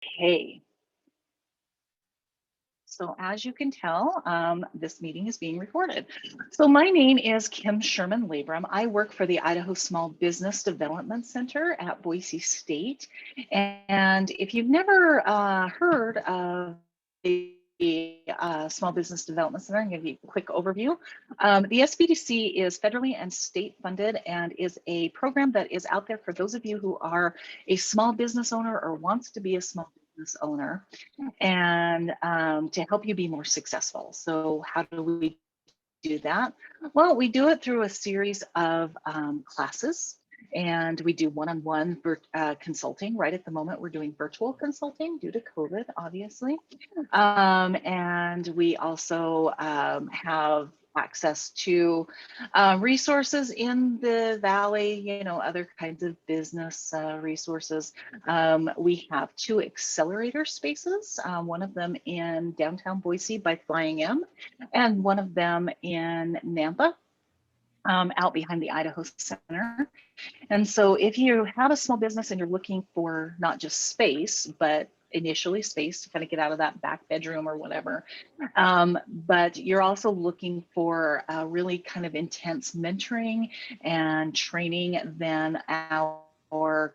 Okay, so as you can tell, this meeting is being recorded. So my name is Kim Sherman Labram. I work for the Idaho Small Business Development Center at Boise State. And if you've never heard of the Small Business Development Center, I'm going to give you a quick overview. The SBDC is federally and state funded and is a program that is out there for those of you who are a small business owner or wants to be a small business owner, and to help you be more successful. So how do we do that? Well, we do it through a series of classes, and we do one-on-one consulting. Right at the moment, we're doing virtual consulting due to COVID, obviously. And we also have access to resources in the valley, other kinds of business resources. We have 2 accelerator spaces, one of them in downtown Boise by Flying M, and one of them in Nampa, out behind the Idaho Center. And so if you have a small business and you're looking for not just space, but initially space to kind of get out of that back bedroom or whatever, but you're also looking for really kind of intense mentoring and training, then our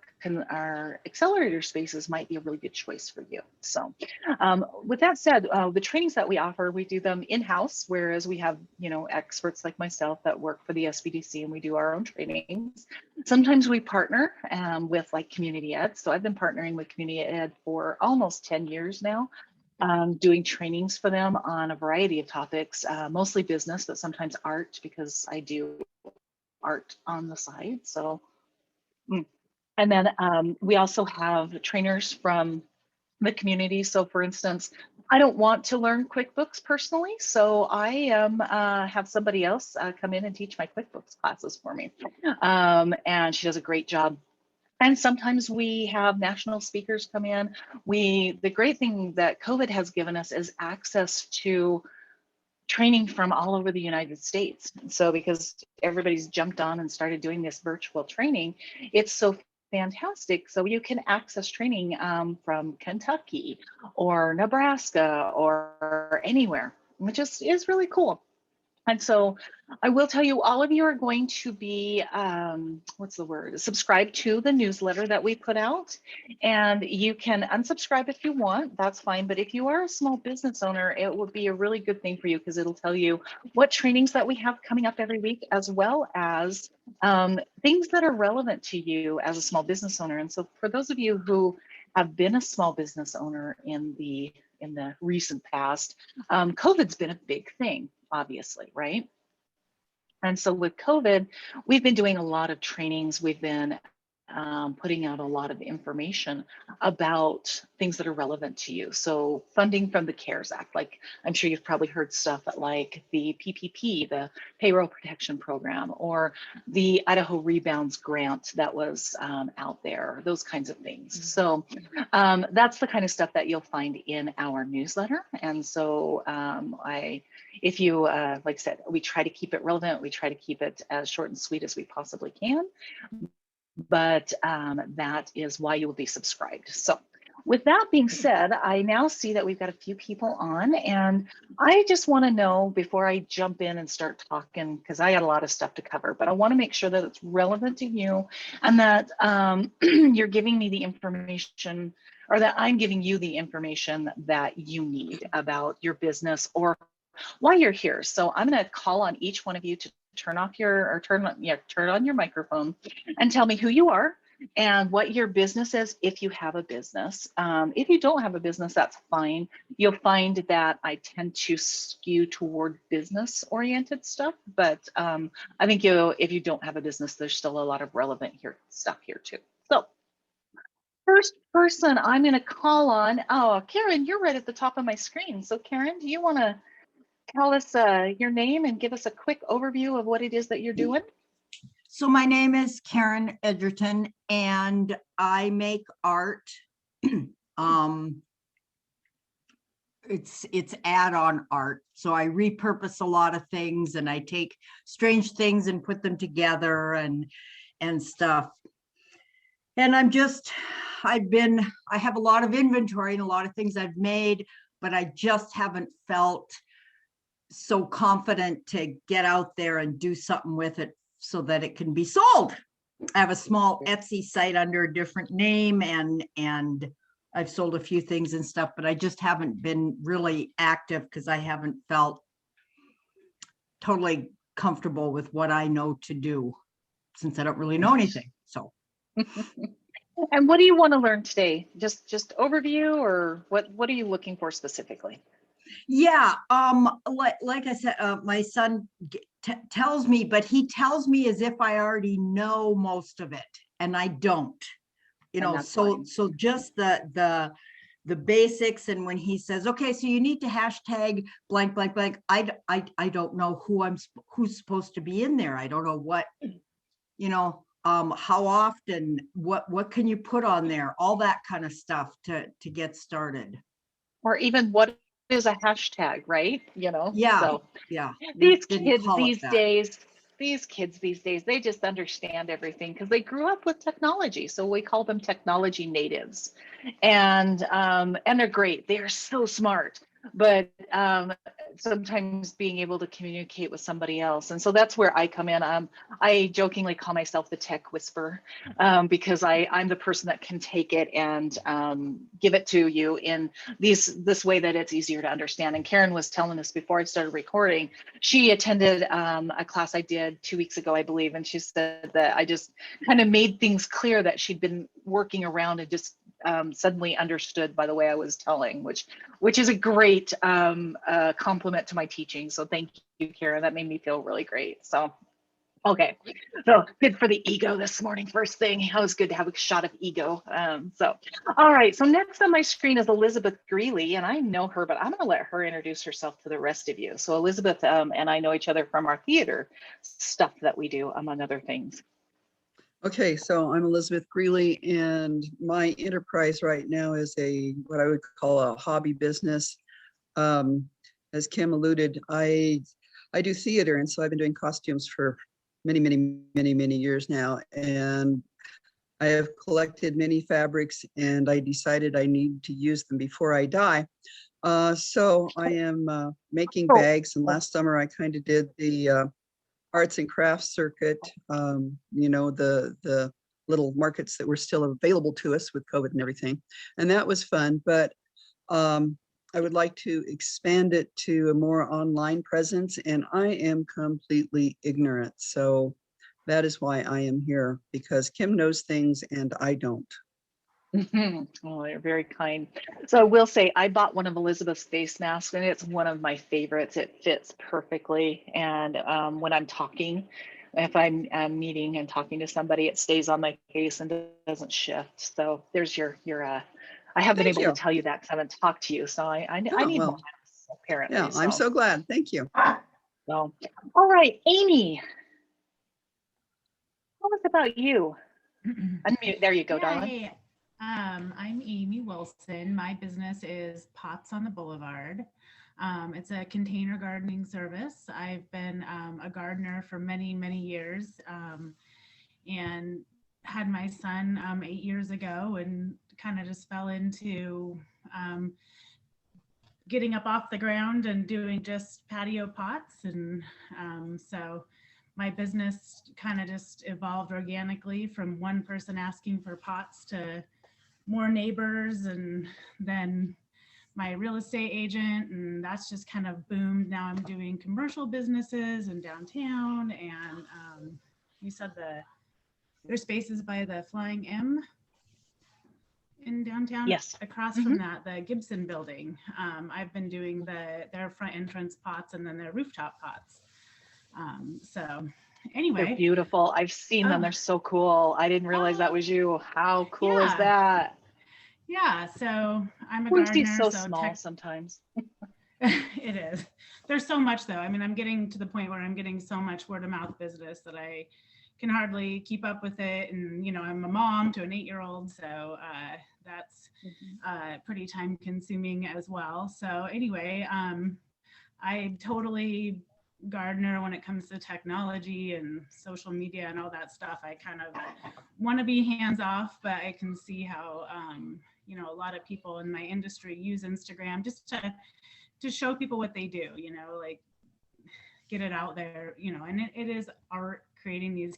accelerator spaces might be a really good choice for you. So with that said, the trainings that we offer, we do them in-house, whereas we have, experts like myself that work for the SBDC and we do our own trainings. Sometimes we partner with like community ed. So I've been partnering with community ed for almost 10 years now, doing trainings for them on a variety of topics, mostly business, but sometimes art, because I do art on the side. So, and then we also have trainers from the community. So for instance, I don't want to learn QuickBooks personally, so I have somebody else come in and teach my QuickBooks classes for me. And she does a great job. And sometimes we have national speakers come in. The great thing that COVID has given us is access to training from all over the United States. So because everybody's jumped on and started doing this virtual training, it's so fantastic. So you can access training from Kentucky or Nebraska or anywhere, which is really cool. And so I will tell you, all of you are going to be, subscribe to the newsletter that we put out. And you can unsubscribe if you want, that's fine. But if you are a small business owner, it would be a really good thing for you because it'll tell you what trainings that we have coming up every week, as well as things that are relevant to you as a small business owner. And so for those of you who have been a small business owner in the recent past, COVID's been a big thing, obviously, right? And so with COVID, we've been doing a lot of trainings. We've been putting out a lot of information about things that are relevant to you. So funding from the CARES Act, like I'm sure you've probably heard stuff like the PPP, the Payroll Protection Program, or the Idaho Rebounds Grant that was out there, those kinds of things. So that's the kind of stuff that you'll find in our newsletter. And so if you, like I said, we try to keep it relevant. We try to keep it as short and sweet as we possibly can. But that is why you will be subscribed. So with that being said, I now see that we've got a few people on, and I just want to know before I jump in and start talking, because I got a lot of stuff to cover, but I want to make sure that it's relevant to you and that you're giving me the information, or that I'm giving you the information that you need about your business or why you're here. So I'm going to call on each one of you to turn on your microphone and tell me who you are and what your business is, if you have a business. If you don't have a business, that's fine. You'll find that I tend to skew toward business oriented stuff, but I think if you don't have a business, there's still a lot of relevant stuff here too. So first person I'm going to call on, Karen, you're right at the top of my screen. So Karen, do you want to tell us your name and give us a quick overview of what it is that you're doing? So my name is Karen Edgerton, and I make art. It's add-on art. So I repurpose a lot of things, and I take strange things and put them together and stuff. And I'm just I have a lot of inventory and a lot of things I've made, but I just haven't felt so confident to get out there and do something with it so that it can be sold. I have a small Etsy site under a different name, and I've sold a few things and stuff, but I just haven't been really active because I haven't felt totally comfortable with what I know to do, since I don't really know anything. So. And what do you want to learn today? Just overview, or what are you looking for specifically? Yeah, like I said, my son tells me, but he tells me as if I already know most of it, and I don't. And that's So fine. so just the basics, and when he says, okay, so you need to hashtag blank blank blank, I don't know who's supposed to be in there. I don't know what, how often, what can you put on there, all that kind of stuff to get started. Or even what is a hashtag, right? Yeah, So yeah. We these didn't kids call it these that. days, they just understand everything because they grew up with technology. So we call them technology natives, and they're great. They are so smart, but sometimes being able to communicate with somebody else, and so that's where I come in. I jokingly call myself the tech whisperer, because I'm the person that can take it and give it to you in this way that it's easier to understand. And Karen was telling us before I started recording, she attended a class I did 2 weeks ago, I believe, and she said that I just kind of made things clear that she'd been working around and just suddenly understood by the way I was telling, which is a great compliment to my teaching. So thank you, Karen. That made me feel really great. So okay, so good for the ego this morning. First thing, it was good to have a shot of ego. All right, so next on my screen is Elizabeth Greeley, and I know her, but I'm going to let her introduce herself to the rest of you. So Elizabeth and I know each other from our theater stuff that we do, among other things. Okay, so I'm Elizabeth Greeley, and my enterprise right now is what I would call a hobby business. As Kim alluded, I do theater, and so I've been doing costumes for many years now, and I have collected many fabrics, and I decided I need to use them before I die. So I am making bags, and last summer I kind of did the arts and crafts circuit, the little markets that were still available to us with COVID and everything. And that was fun, but I would like to expand it to a more online presence, and I am completely ignorant. So that is why I am here, because Kim knows things and I don't. Oh, you're very kind. So I will say I bought one of Elizabeth's face masks, and it's one of my favorites. It fits perfectly. And when I'm talking, if I'm meeting and talking to somebody, it stays on my face and doesn't shift. So there's your I have been Thank able you. to tell you that because I haven't talked to you. So I need more Well, masks, apparently. yeah, I'm so glad. Thank you. So, all right, Amy, tell us about you. Unmute. There you go, Yeah, darling. hey, I'm Amy Wilson. My business is Pots on the Boulevard. It's a container gardening service. I've been a gardener for many years, and had my son 8 years ago, and kind of just fell into getting up off the ground and doing just patio pots. And so my business kind of just evolved organically from one person asking for pots to more neighbors, and then my real estate agent, and that's just kind of boomed. Now I'm doing commercial businesses in downtown, and you said there's spaces by the Flying M in downtown. Yes. Across from that, the Gibson building. I've been doing their front entrance pots and then their rooftop pots. So anyway, They're beautiful. I've seen them. They're so cool. I didn't realize that was you. How cool is that? Yeah, so I'm a Boise's gardener. so small sometimes. It is. There's so much though. I mean, I'm getting to the point where I'm getting so much word of mouth business that I can hardly keep up with it. And, I'm a mom to an 8-year-old. So that's pretty time consuming as well. So anyway, I totally gardener when it comes to technology and social media and all that stuff. I kind of want to be hands off, but I can see how, you know, a lot of people in my industry use Instagram just to show people what they do, you know, like get it out there, you know, and it is art, creating these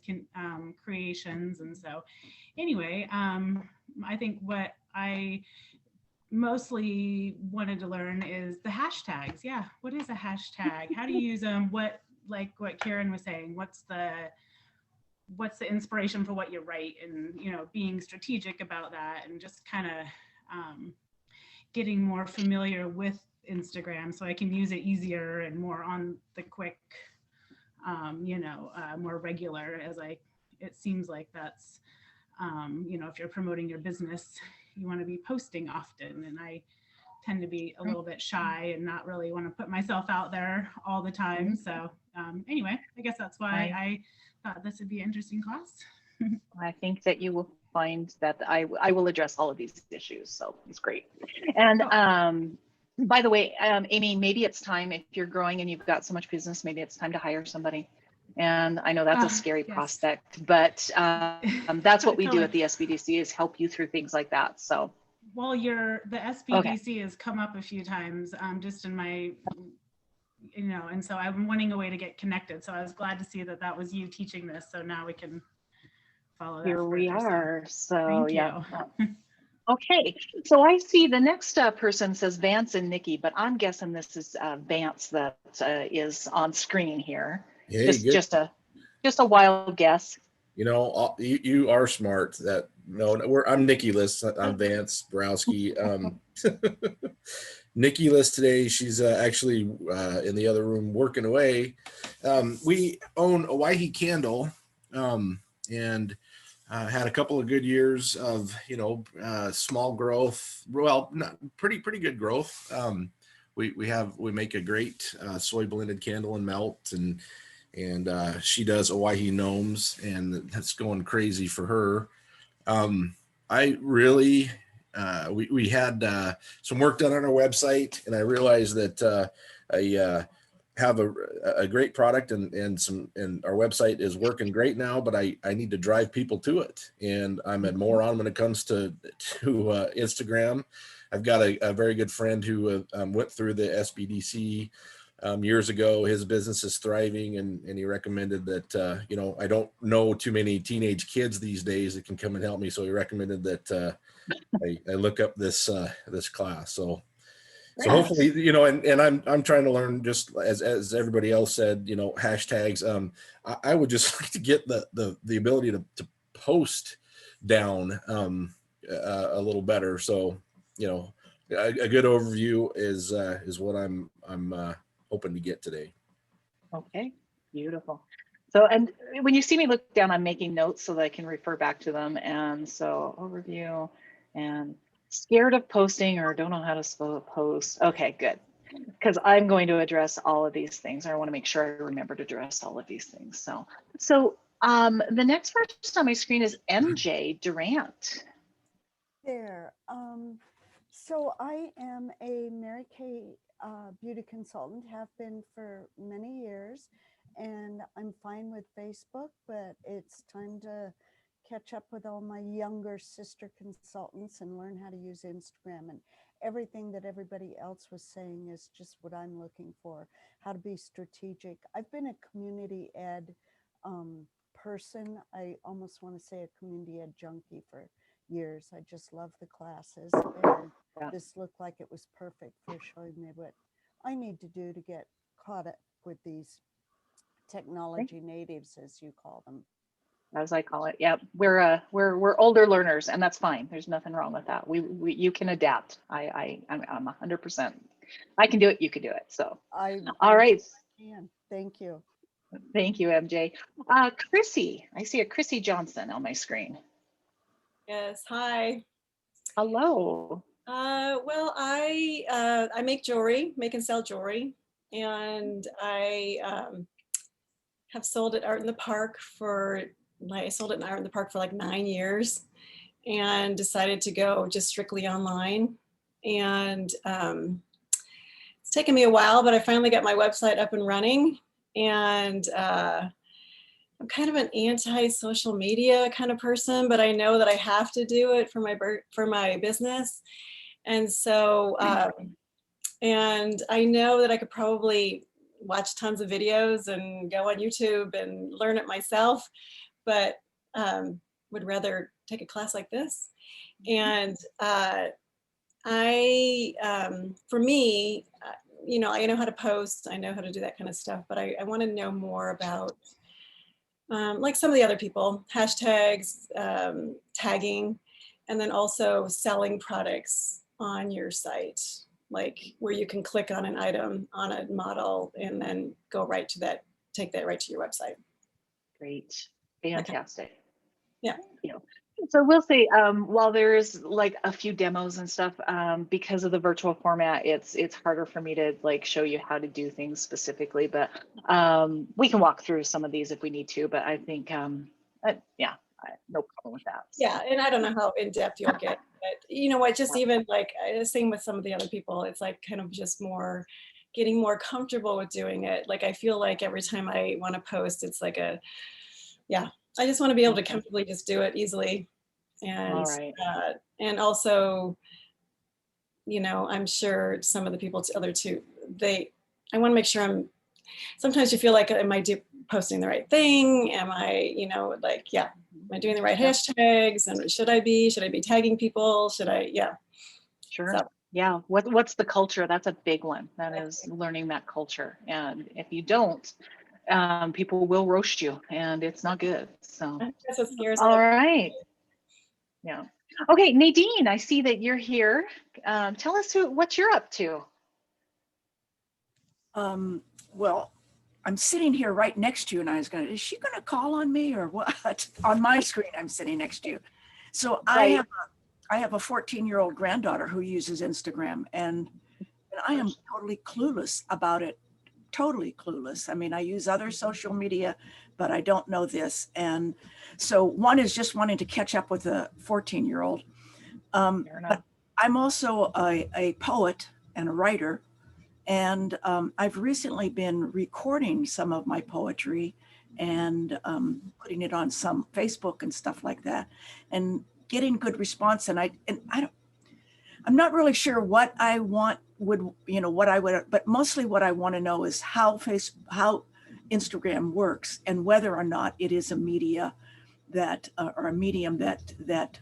creations. And so anyway, I think what I mostly wanted to learn is the hashtags. Yeah, what is a hashtag? How do you use them? What, like what Karen was saying, what's the inspiration for what you write, and you know, being strategic about that, and just kind of getting more familiar with Instagram so I can use it easier and more on the quick, you know, more regular, as it seems like that's, you know, if you're promoting your business, you want to be posting often. And I tend to be a little bit shy and not really want to put myself out there all the time. So anyway, I guess that's why I thought this would be an interesting class. I think that you will find that I will address all of these issues. So it's great. And by the way, Amy, maybe it's time, if you're growing and you've got so much business, maybe it's time to hire somebody. And I know that's a scary yes. prospect, but that's what we do Totally. at the SBDC, is help you through things like that. So. Well, the SBDC has come up a few times, just in my, you know, and so I'm wanting a way to get connected. So I was glad to see that that was you teaching this. So now we can follow that. Here we are. So Thank yeah. you. Okay, so I see the next person says Vance and Nikki, but I'm guessing this is Vance that is on screen here. Hey, just a wild guess. You know, you are smart. I'm Nikki List. I'm Vance Borowski. Nikki List today. She's actually in the other room working away. We own Owyhee Candle, and had a couple of good years of, you know, small growth. Well, not pretty good growth. We make a great soy blended candle and melt, and she does Owyhee gnomes, and that's going crazy for her. I really, we had some work done on our website, and I realized that I have a great product, and our website is working great now, but I need to drive people to it. And I'm a moron when it comes to Instagram. I've got a very good friend who went through the SBDC years ago. His business is thriving, and he recommended that, you know, I don't know too many teenage kids these days that can come and help me. So he recommended that I look up this class. So hopefully, you know, and I'm trying to learn, just as everybody else said, you know, hashtags. I would just like to get the ability to post down a little better. So, you know, a good overview is what I'm hoping to get today. Okay, beautiful. So, and when you see me look down, I'm making notes so that I can refer back to them. And so overview, and scared of posting or don't know how to post. Okay, good. Because I'm going to address all of these things. I want to make sure I remember to address all of these things. So the next person on my screen is MJ Durant. There. So I am a Mary Kay beauty consultant, have been for many years, and I'm fine with Facebook, but it's time to catch up with all my younger sister consultants and learn how to use Instagram. And everything that everybody else was saying is just what I'm looking for, how to be strategic. I've been a community ed person. I almost want to say a community ed junkie for years. I just love the classes, and this looked like it was perfect for showing me what I need to do to get caught up with these technology natives, as you call them. As I call it. Yeah, we're older learners, and that's fine. There's nothing wrong with that. You can adapt. I'm 100%. I can do it. You can do it. So all right. Thank you. Thank you, MJ. Chrissy, I see a Chrissy Johnson on my screen. Yes, hi. Hello. Well, I make jewelry, make and sell jewelry, and I have sold at Art in the Park I sold it in Art in the Park for like 9 years, and decided to go just strictly online. And it's taken me a while, but I finally got my website up and running, And I'm kind of an anti-social media kind of person, but I know that I have to do it for my business. And so, and I know that I could probably watch tons of videos and go on YouTube and learn it myself, but would rather take a class like this. And for me, you know, I know how to post, I know how to do that kind of stuff, but I want to know more about, like some of the other people, hashtags, tagging, and then also selling products on your site, like where you can click on an item on a model and then go right to that, take that right to your website. Great. Fantastic. Yeah. Thank you. So we'll say, while there's like a few demos and stuff, because of the virtual format, it's harder for me to like show you how to do things specifically, but we can walk through some of these if we need to, but I think, yeah, no problem with that. So. Yeah, and I don't know how in depth you'll get, but you know what, just even like same with some of the other people, it's like kind of just more getting more comfortable with doing it. Like I feel like every time I want to post, it's like yeah, I just want to be able to comfortably just do it easily. And all right. And also, you know, I'm sure some of the people other too, I want to make sure sometimes you feel like, am I posting the right thing? Am I, you know, like, yeah, am I doing the right hashtags? And should I be tagging people? Should I, yeah. Sure. So. Yeah. What's the culture? That's a big one. That is learning that culture. And if you don't, people will roast you and it's not good. So That's what scares all me. right. Yeah. Okay, Nadine, I see that you're here. Tell us what you're up to. Well, I'm sitting here right next to you, and I was going, is she going to call on me or what? On my screen, I'm sitting next to you. So Right. I have a 14-year-old granddaughter who uses Instagram, and I am totally clueless about it. Totally clueless. I mean, I use other social media, but I don't know this. And so one is just wanting to catch up with a 14-year-old. But I'm also a poet and a writer. And I've recently been recording some of my poetry and putting it on some Facebook and stuff like that, and getting good response. And I'm not really sure what I want but mostly what I want to know is how Instagram works and whether or not it is a media that or a medium that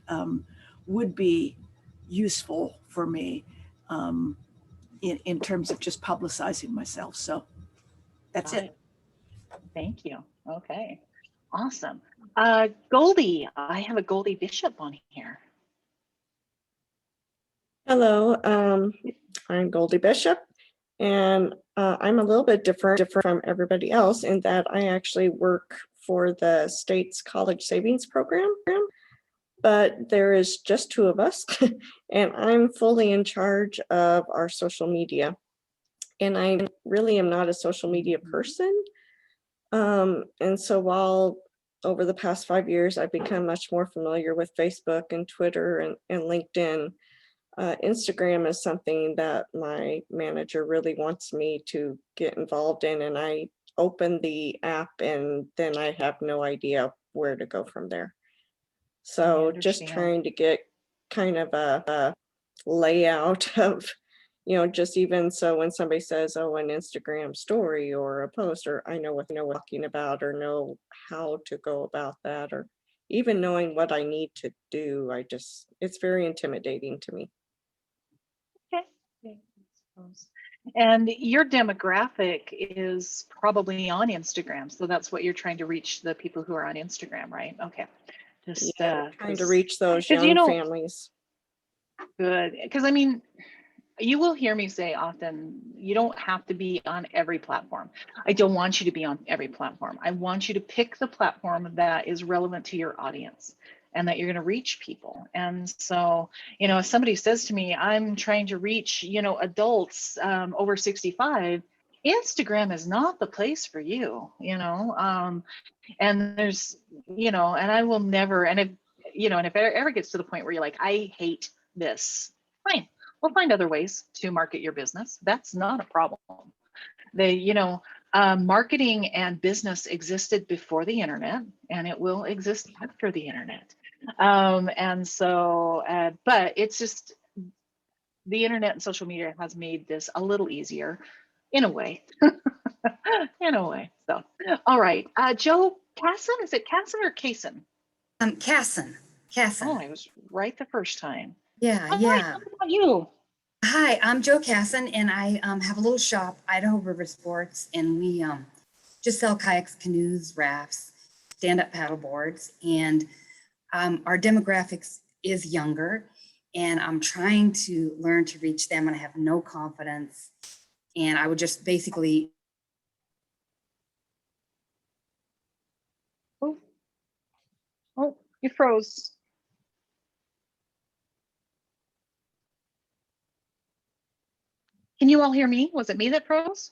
would be useful for me. In terms of just publicizing myself. So that's it. Thank you. Okay, awesome. Goldie, I have a Goldie Bishop on here. Hello, I'm Goldie Bishop, and I'm a little bit different from everybody else in that I actually work for the state's college savings program. But there is just two of us, and I'm fully in charge of our social media. And I really am not a social media person. And so while over the past 5 years, I've become much more familiar with Facebook and Twitter and LinkedIn, Instagram is something that my manager really wants me to get involved in. And I open the app and then I have no idea where to go from there. So just trying to get kind of a layout of, you know, just even so when somebody says, oh, an Instagram story or a post, or I know what they're talking about or know how to go about that, or even knowing what I need to do. It's very intimidating to me. Okay. And your demographic is probably on Instagram. So that's what you're trying to reach, the people who are on Instagram, right? Okay. Just trying to reach those young families. Good. Because I mean, you will hear me say often, you don't have to be on every platform. I don't want you to be on every platform. I want you to pick the platform that is relevant to your audience and that you're going to reach people. And so, you know, if somebody says to me, I'm trying to reach, you know, adults over 65, Instagram is not the place for you, you know, and there's, you know, and I will never, and if, you know, and if it ever gets to the point where you're like, I hate this, fine. We'll find other ways to market your business. That's not a problem. You know, Marketing and business existed before the internet, and it will exist after the internet. And so, but it's just the internet and social media has made this a little easier in a way. In a way. So, all right. Joe Casson, is it Casson or Cason? Casson. Oh, I was right the first time. Yeah, All right, yeah. how about you? Hi, I'm Joe Casson, and I have a little shop, Idaho River Sports, and we just sell kayaks, canoes, rafts, stand-up paddle boards, and our demographics is younger, and I'm trying to learn to reach them, and I have no confidence, and I would just basically. Oh, you froze. Can you all hear me? Was it me that froze?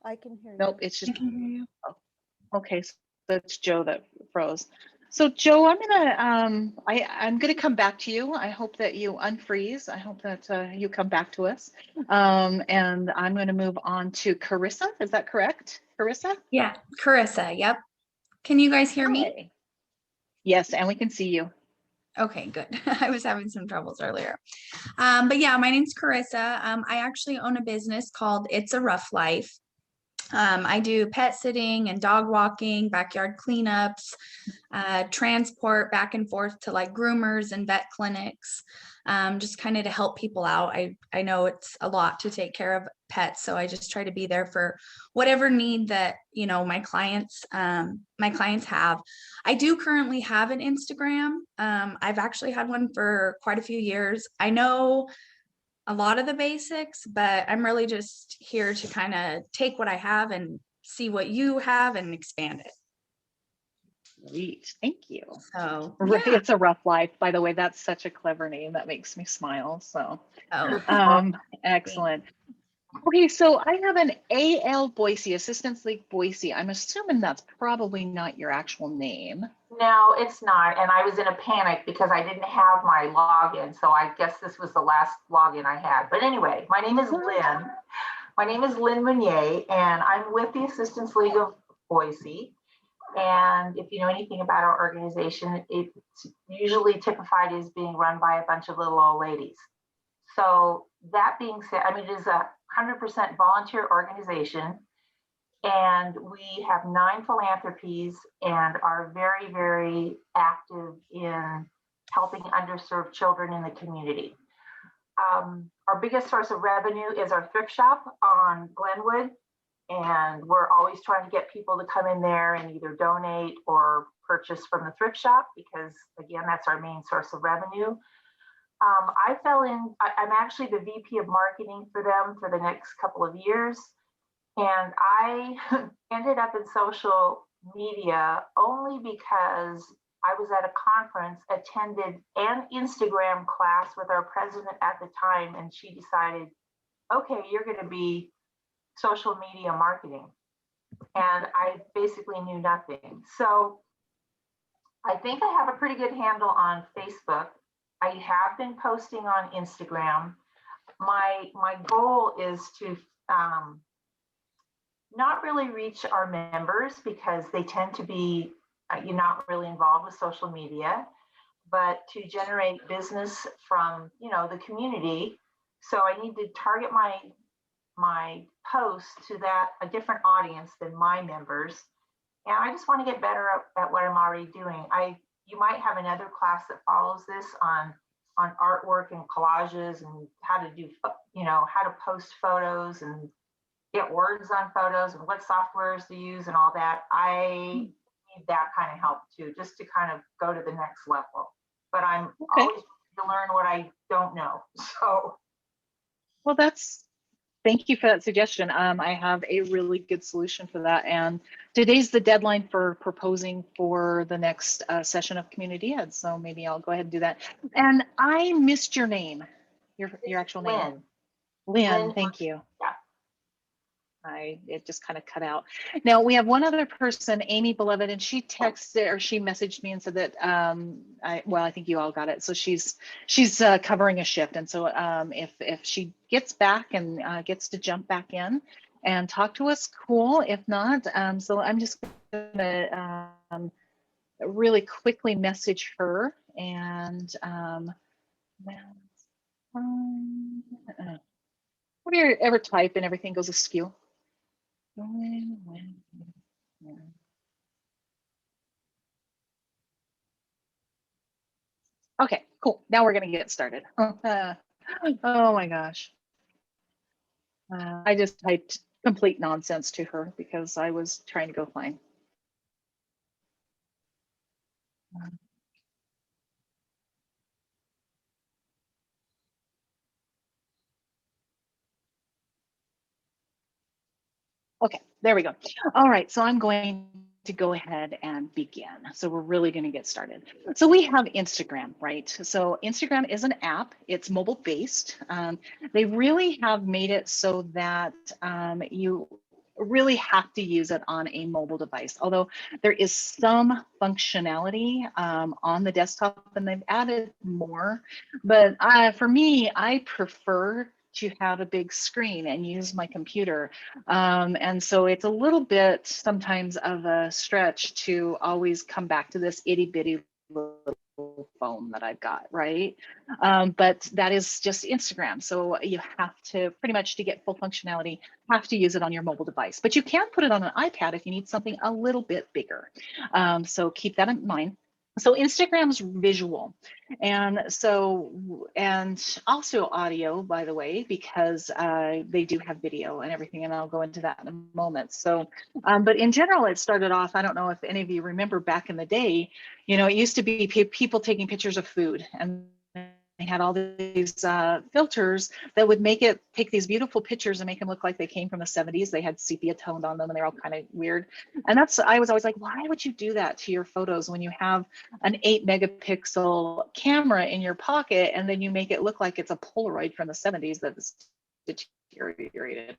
I can hear you. Nope, it's just, I can hear you. okay, so it's Joe that froze. So Joe, I'm gonna come back to you. I hope that you unfreeze. I hope that you come back to us. And I'm gonna move on to Carissa. Is that correct, Carissa? Yeah, Carissa. Yep. Can you guys hear me? Hi. Yes, and we can see you. Okay, good. I was having some troubles earlier. But yeah, my name's Carissa. I actually own a business called It's a Rough Life. I do pet sitting and dog walking, backyard cleanups, transport back and forth to like groomers and vet clinics, just kind of to help people out. I know it's a lot to take care of pets, so I just try to be there for whatever need that, you know, my clients have. I do currently have an Instagram. I've actually had one for quite a few years. I know a lot of the basics, but I'm really just here to kind of take what I have and see what you have and expand it. Great, thank you. So Right, yeah. It's a Rough Life, by the way. That's such a clever name. That makes me smile. So, Oh, excellent. Okay, so I have an AL Boise, Assistance League Boise. I'm assuming that's probably not your actual name. No, it's not. And I was in a panic because I didn't have my login. So I guess this was the last login I had. But anyway, my name is Lynn. My name is Lynn Meunier, and I'm with the Assistance League of Boise. And if you know anything about our organization, it's usually typified as being run by a bunch of little old ladies. So that being said, I mean, it is a 100% volunteer organization, and we have 9 philanthropies and are very, very active in helping underserved children in the community. Our biggest source of revenue is our thrift shop on Glenwood, and we're always trying to get people to come in there and either donate or purchase from the thrift shop because, again, that's our main source of revenue. I'm actually the VP of marketing for them for the next couple of years. And I ended up in social media only because I was at a conference, attended an Instagram class with our president at the time, and she decided, okay, you're going to be social media marketing. And I basically knew nothing. So I think I have a pretty good handle on Facebook. I have been posting on Instagram. My goal is to not really reach our members because they tend to be you're not really involved with social media, but to generate business from, you know, the community. So I need to target my posts to a different audience than my members. And I just want to get better at what I'm already doing. You might have another class that follows this on artwork and collages and how to do, you know, how to post photos and get words on photos and what softwares to use and all that. I need that kind of help too, just to kind of go to the next level. But I'm always to learn what I don't know. So, well, thank you for that suggestion. I have a really good solution for that. And today's the deadline for proposing for the next session of Community Ed. So maybe I'll go ahead and do that. And I missed your name, your actual name. Lynn, thank you. Yeah. It just kind of cut out. Now we have one other person, Amy Beloved, and she texted or she messaged me and said that I think you all got it. So she's covering a shift, and so if she gets back and gets to jump back in and talk to us, cool. If not, so I'm just gonna really quickly message her and what do you ever type and everything goes askew? Okay, cool. Now we're gonna get started. Oh my gosh. I just typed complete nonsense to her because I was trying to go find. Okay, there we go. All right, so I'm going to go ahead and begin. So we're really going to get started. So we have Instagram, right? So Instagram is an app. It's mobile based. They really have made it so that you really have to use it on a mobile device, although there is some functionality on the desktop and they've added more. But for me, I prefer to have a big screen and use my computer. And so it's a little bit sometimes of a stretch to always come back to this itty bitty little phone that I've got, right? But that is just Instagram. So you have to pretty much, to get full functionality, have to use it on your mobile device. But you can put it on an iPad if you need something a little bit bigger. So keep that in mind. So Instagram's visual, and so, and also audio, by the way, because they do have video and everything, and I'll go into that in a moment. So, but in general, it started off, I don't know if any of you remember back in the day, you know, it used to be people taking pictures of food, and they had all these filters that would make it take these beautiful pictures and make them look like they came from the 70s. They had sepia toned on them and they're all kind of weird. And that's, I was always like, why would you do that to your photos when you have an 8 megapixel camera in your pocket and then you make it look like it's a Polaroid from the 70s that's deteriorated?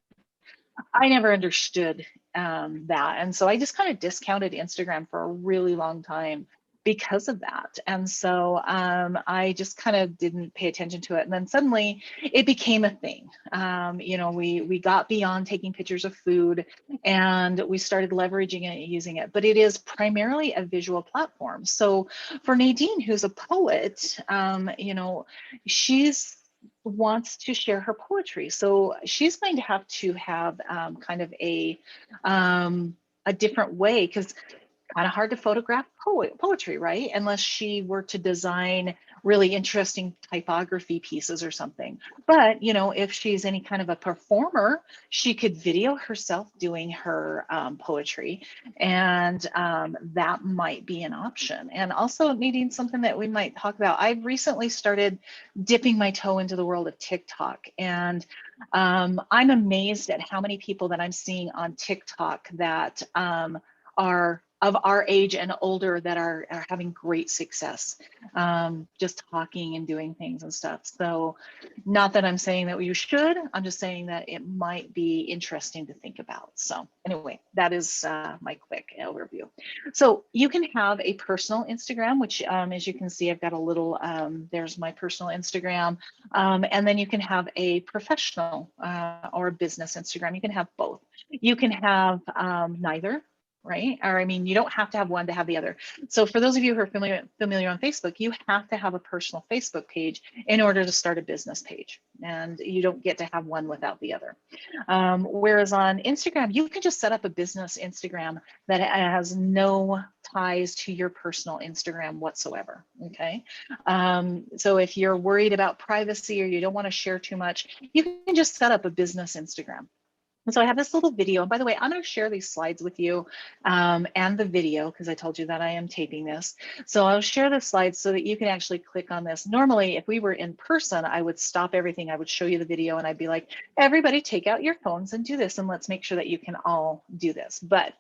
I never understood that. And so I just kind of discounted Instagram for a really long time because of that. And so I just kind of didn't pay attention to it. And then suddenly it became a thing. You know, we got beyond taking pictures of food and we started leveraging it, using it, but it is primarily a visual platform. So for Nadine, who's a poet, you know, she's wants to share her poetry. So she's going to have kind of a different way, because kind of hard to photograph poetry, right? Unless she were to design really interesting typography pieces or something. But, you know, if she's any kind of a performer, she could video herself doing her poetry, and that might be an option. And also needing something that we might talk about. I've recently started dipping my toe into the world of TikTok, and I'm amazed at how many people that I'm seeing on TikTok that are of our age and older that are having great success, just talking and doing things and stuff. So not that I'm saying that you should, I'm just saying that it might be interesting to think about. So anyway, that is my quick overview. So you can have a personal Instagram, which as you can see, I've got a little, there's my personal Instagram. And then you can have a professional or a business Instagram. You can have both. You can have neither. Right? Or I mean, you don't have to have one to have the other. So for those of you who are familiar on Facebook, you have to have a personal Facebook page in order to start a business page. And you don't get to have one without the other. Whereas on Instagram, you can just set up a business Instagram that has no ties to your personal Instagram whatsoever, okay? So if you're worried about privacy or you don't want to share too much, you can just set up a business Instagram. And so I have this little video. And by the way, I'm going to share these slides with you and the video, because I told you that I am taping this. So I'll share the slides so that you can actually click on this. Normally, if we were in person, I would stop everything. I would show you the video and I'd be like, everybody take out your phones and do this. And let's make sure that you can all do this. But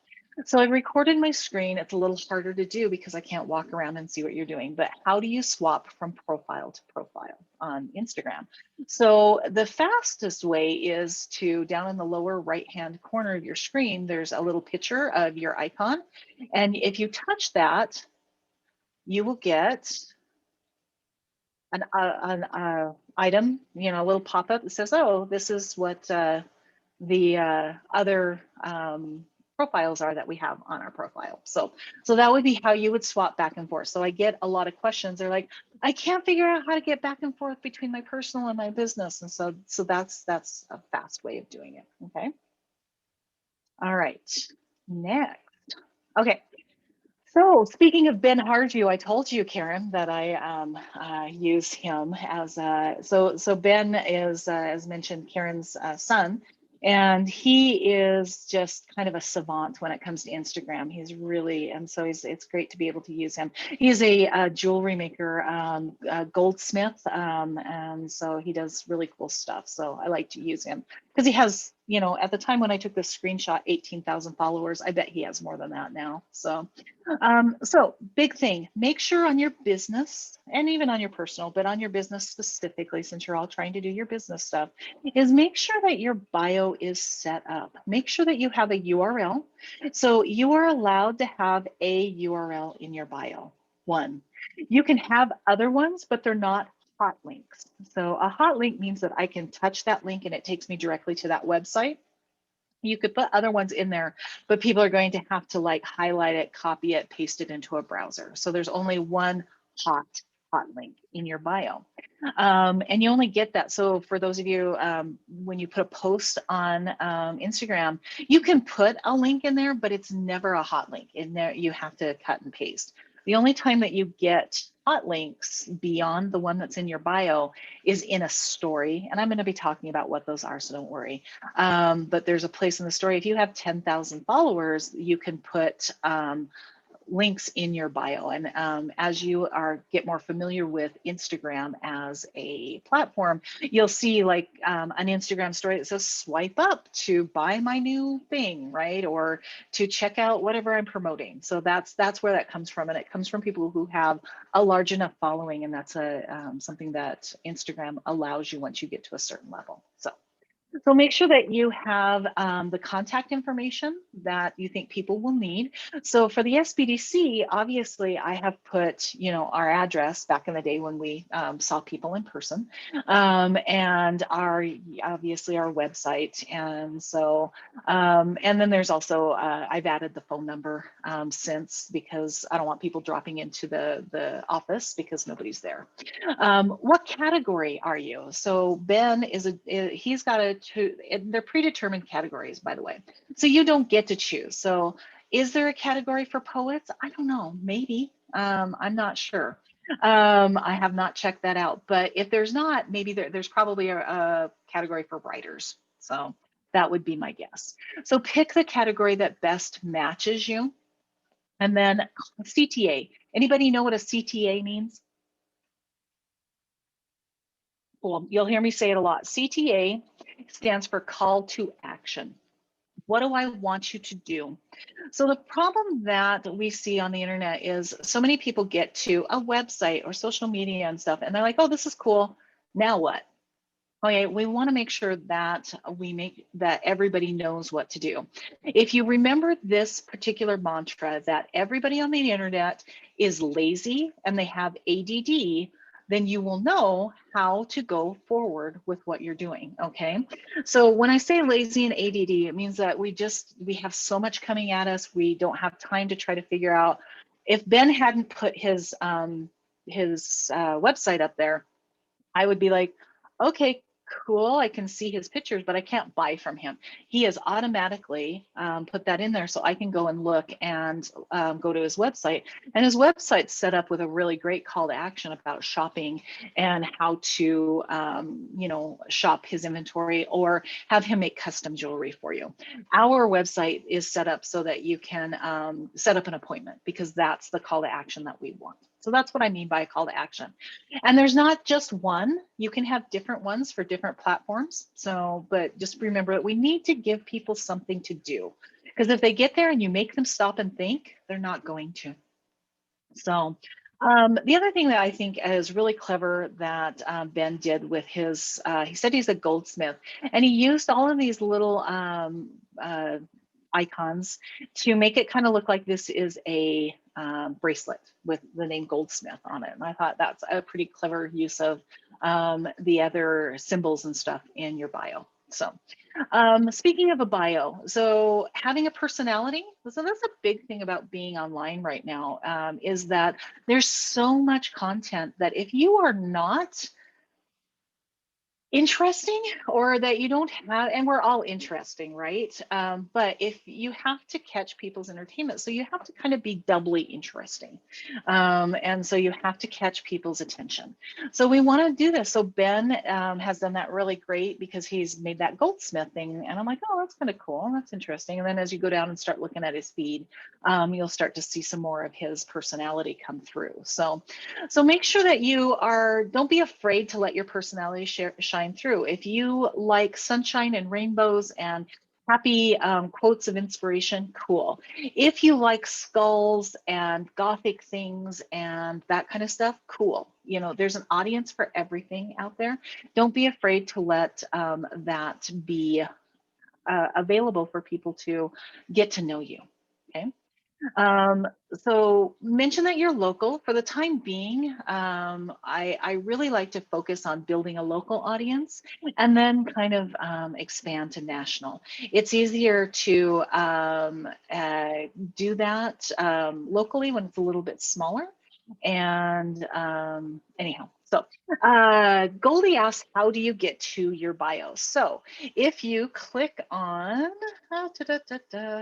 so I've recorded my screen. It's a little harder to do because I can't walk around and see what you're doing. But how do you swap from profile to profile on Instagram? So the fastest way is to, down in the lower right-hand corner of your screen, there's a little picture of your icon. And if you touch that, you will get an item, you know, a little pop-up that says, oh, this is what other profiles are that we have on our profile. So that would be how you would swap back and forth. So I get a lot of questions. They're like, I can't figure out how to get back and forth between my personal and my business. And so that's a fast way of doing it. Okay. All right. Next. Okay. So speaking of Ben Harju, I told you, Karen, that I use him as so Ben is, as mentioned, Karen's son, and he is just kind of a savant when it comes to Instagram. He's really, and so it's great to be able to use him. He's a jewelry maker, a goldsmith, and so he does really cool stuff. So I like to use him because he has, you know, at the time when I took this screenshot, 18,000 followers. I bet he has more than that now. So big thing, make sure on your business and even on your personal, but on your business specifically, since you're all trying to do your business stuff, is make sure that your bio is set up. Make sure that you have a URL. So you are allowed to have a URL in your bio. One, you can have other ones, but they're not hot links. So a hot link means that I can touch that link and it takes me directly to that website. You could put other ones in there, but people are going to have to like highlight it, copy it, paste it into a browser. So there's only one hot link in your bio. And you only get that. So for those of you, when you put a post on Instagram, you can put a link in there, but it's never a hot link in there. You have to cut and paste. The only time that you get hot links beyond the one that's in your bio is in a story. And I'm going to be talking about what those are, so don't worry. But there's a place in the story. If you have 10,000 followers, you can put links in your bio. And as you get more familiar with Instagram as a platform, you'll see like an Instagram story that says swipe up to buy my new thing, right? Or to check out whatever I'm promoting. So that's where that comes from. And it comes from people who have a large enough following. And that's something that Instagram allows you once you get to a certain level. So make sure that you have the contact information that you think people will need. So for the SBDC, obviously I have put, you know, our address back in the day when we saw people in person, and obviously our website. And so, and then there's also, I've added the phone number since, because I don't want people dropping into the office because nobody's there. What category are you? So Ben he's got they're predetermined categories, by the way. So you don't get to choose. So is there a category for poets? I don't know, maybe. I'm not sure. I have not checked that out, but if there's not, maybe there's probably a category for writers. So that would be my guess. So pick the category that best matches you. And then CTA. Anybody know what a CTA means? Well, you'll hear me say it a lot. CTA stands for call to action. What do I want you to do? So the problem that we see on the internet is so many people get to a website or social media and stuff, and they're like, oh, this is cool. Now what? Okay, we want to make sure that that everybody knows what to do. If you remember this particular mantra that everybody on the internet is lazy and they have ADD, then you will know how to go forward with what you're doing, okay? So when I say lazy and ADD, it means that we have so much coming at us, we don't have time to try to figure out. If Ben hadn't put his website up there, I would be like, okay, cool, I can see his pictures, but I can't buy from him. He has automatically put that in there so I can go and look and go to his website. And his website's set up with a really great call to action about shopping and how to, you know, shop his inventory or have him make custom jewelry for you. Our website is set up so that you can set up an appointment, because that's the call to action that we want. So that's what I mean by a call to action. And there's not just one, you can have different ones for different platforms. So, but just remember that we need to give people something to do, because if they get there and you make them stop and think, they're not going to. So the other thing that I think is really clever that Ben did with his, he said he's a goldsmith, and he used all of these little icons to make it kind of look like this is a bracelet with the name Goldsmith on it. And I thought that's a pretty clever use of the other symbols and stuff in your bio. So speaking of a bio, so having a personality, so that's a big thing about being online right now, is that there's so much content that if you are not interesting, or that you don't have, and we're all interesting, right? But if you have to catch people's entertainment, so you have to kind of be doubly interesting. And so you have to catch people's attention. So we want to do this. So Ben has done that really great because he's made that goldsmith thing. And I'm like, oh, that's kind of cool. That's interesting. And then as you go down and start looking at his feed, you'll start to see some more of his personality come through. So make sure that you don't be afraid to let your personality shine through. If you like sunshine and rainbows and happy quotes of inspiration, cool. If you like skulls and gothic things and that kind of stuff, cool. You know, there's an audience for everything out there. Don't be afraid to let that be available for people to get to know you, okay? So mention that you're local. For the time being, I really like to focus on building a local audience and then kind of expand to national. It's easier to do that locally when it's a little bit smaller. And anyhow, so Goldie asked, how do you get to your bio? So if you click on,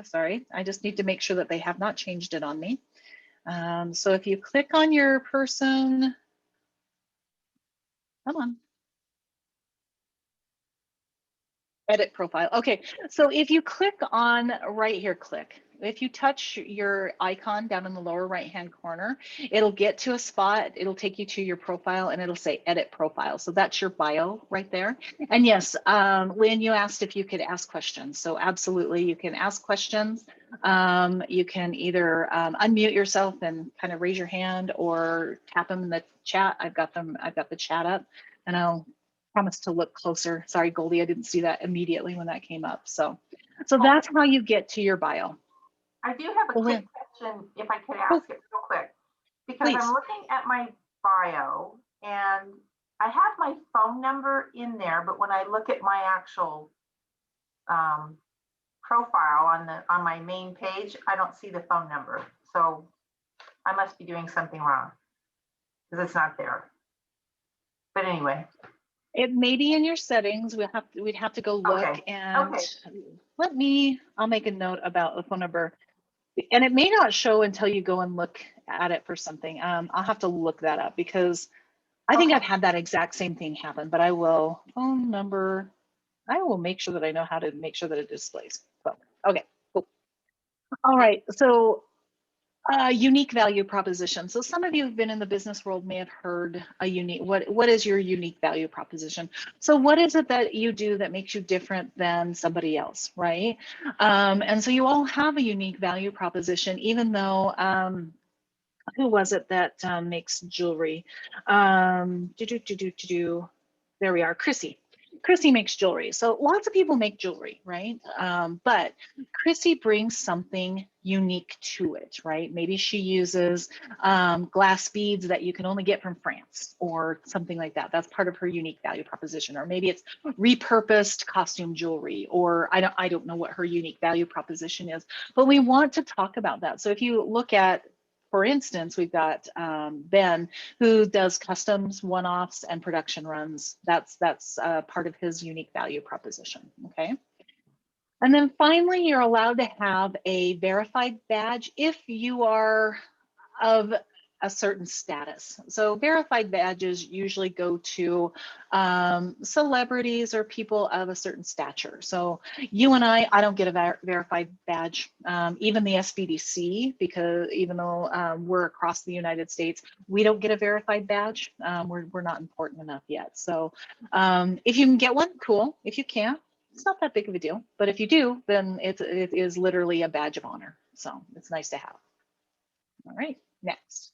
sorry, I just need to make sure that they have not changed it on me. So if you click on your person, come on. Edit profile. Okay, so if you click on right here, if you touch your icon down in the lower right hand corner, it'll get to a spot, it'll take you to your profile and it'll say edit profile. So that's your bio right there. And yes, Lynn, you asked if you could ask questions. So absolutely, you can ask questions. You can either unmute yourself and kind of raise your hand or tap them in the chat. I've got the chat up and I'll promise to look closer. Sorry, Goldie, I didn't see that immediately when that came up. So that's how you get to your bio. I do have a quick question, if I could ask it real quick, because Please. I'm looking at my bio and I have my phone number in there, but when I look at my actual profile on my main page, I don't see the phone number. So I must be doing something wrong because it's not there. But anyway. It may be in your settings. We'd have to go look. Okay. And I'll make a note about the phone number. And it may not show until you go and look at it for something. I'll have to look that up because I think I've had that exact same thing happen, but I will make sure that I know how to make sure that it displays. So, okay, cool. All right, so unique value proposition. So some of you who've been in the business world may have heard a unique, what is your unique value proposition? So what is it that you do that makes you different than somebody else, right? And so you all have a unique value proposition, even though, who was it that makes jewelry? There we are, Chrissy. Chrissy makes jewelry. So lots of people make jewelry, right? But Chrissy brings something unique to it, right? Maybe she uses glass beads that you can only get from France or something like that. That's part of her unique value proposition. Or maybe it's repurposed costume jewelry, or I don't know what her unique value proposition is, but we want to talk about that. So if you look at, for instance, we've got Ben, who does customs, one-offs, and production runs. That's part of his unique value proposition, okay? And then finally, you're allowed to have a verified badge if you are of a certain status. So verified badges usually go to celebrities or people of a certain stature. So you and I don't get a verified badge, even the SBDC, because even though we're across the United States, we don't get a verified badge. We're not important enough yet. So if you can get one, cool. If you can't, it's not that big of a deal. But if you do, then it is literally a badge of honor. So it's nice to have. All right, next.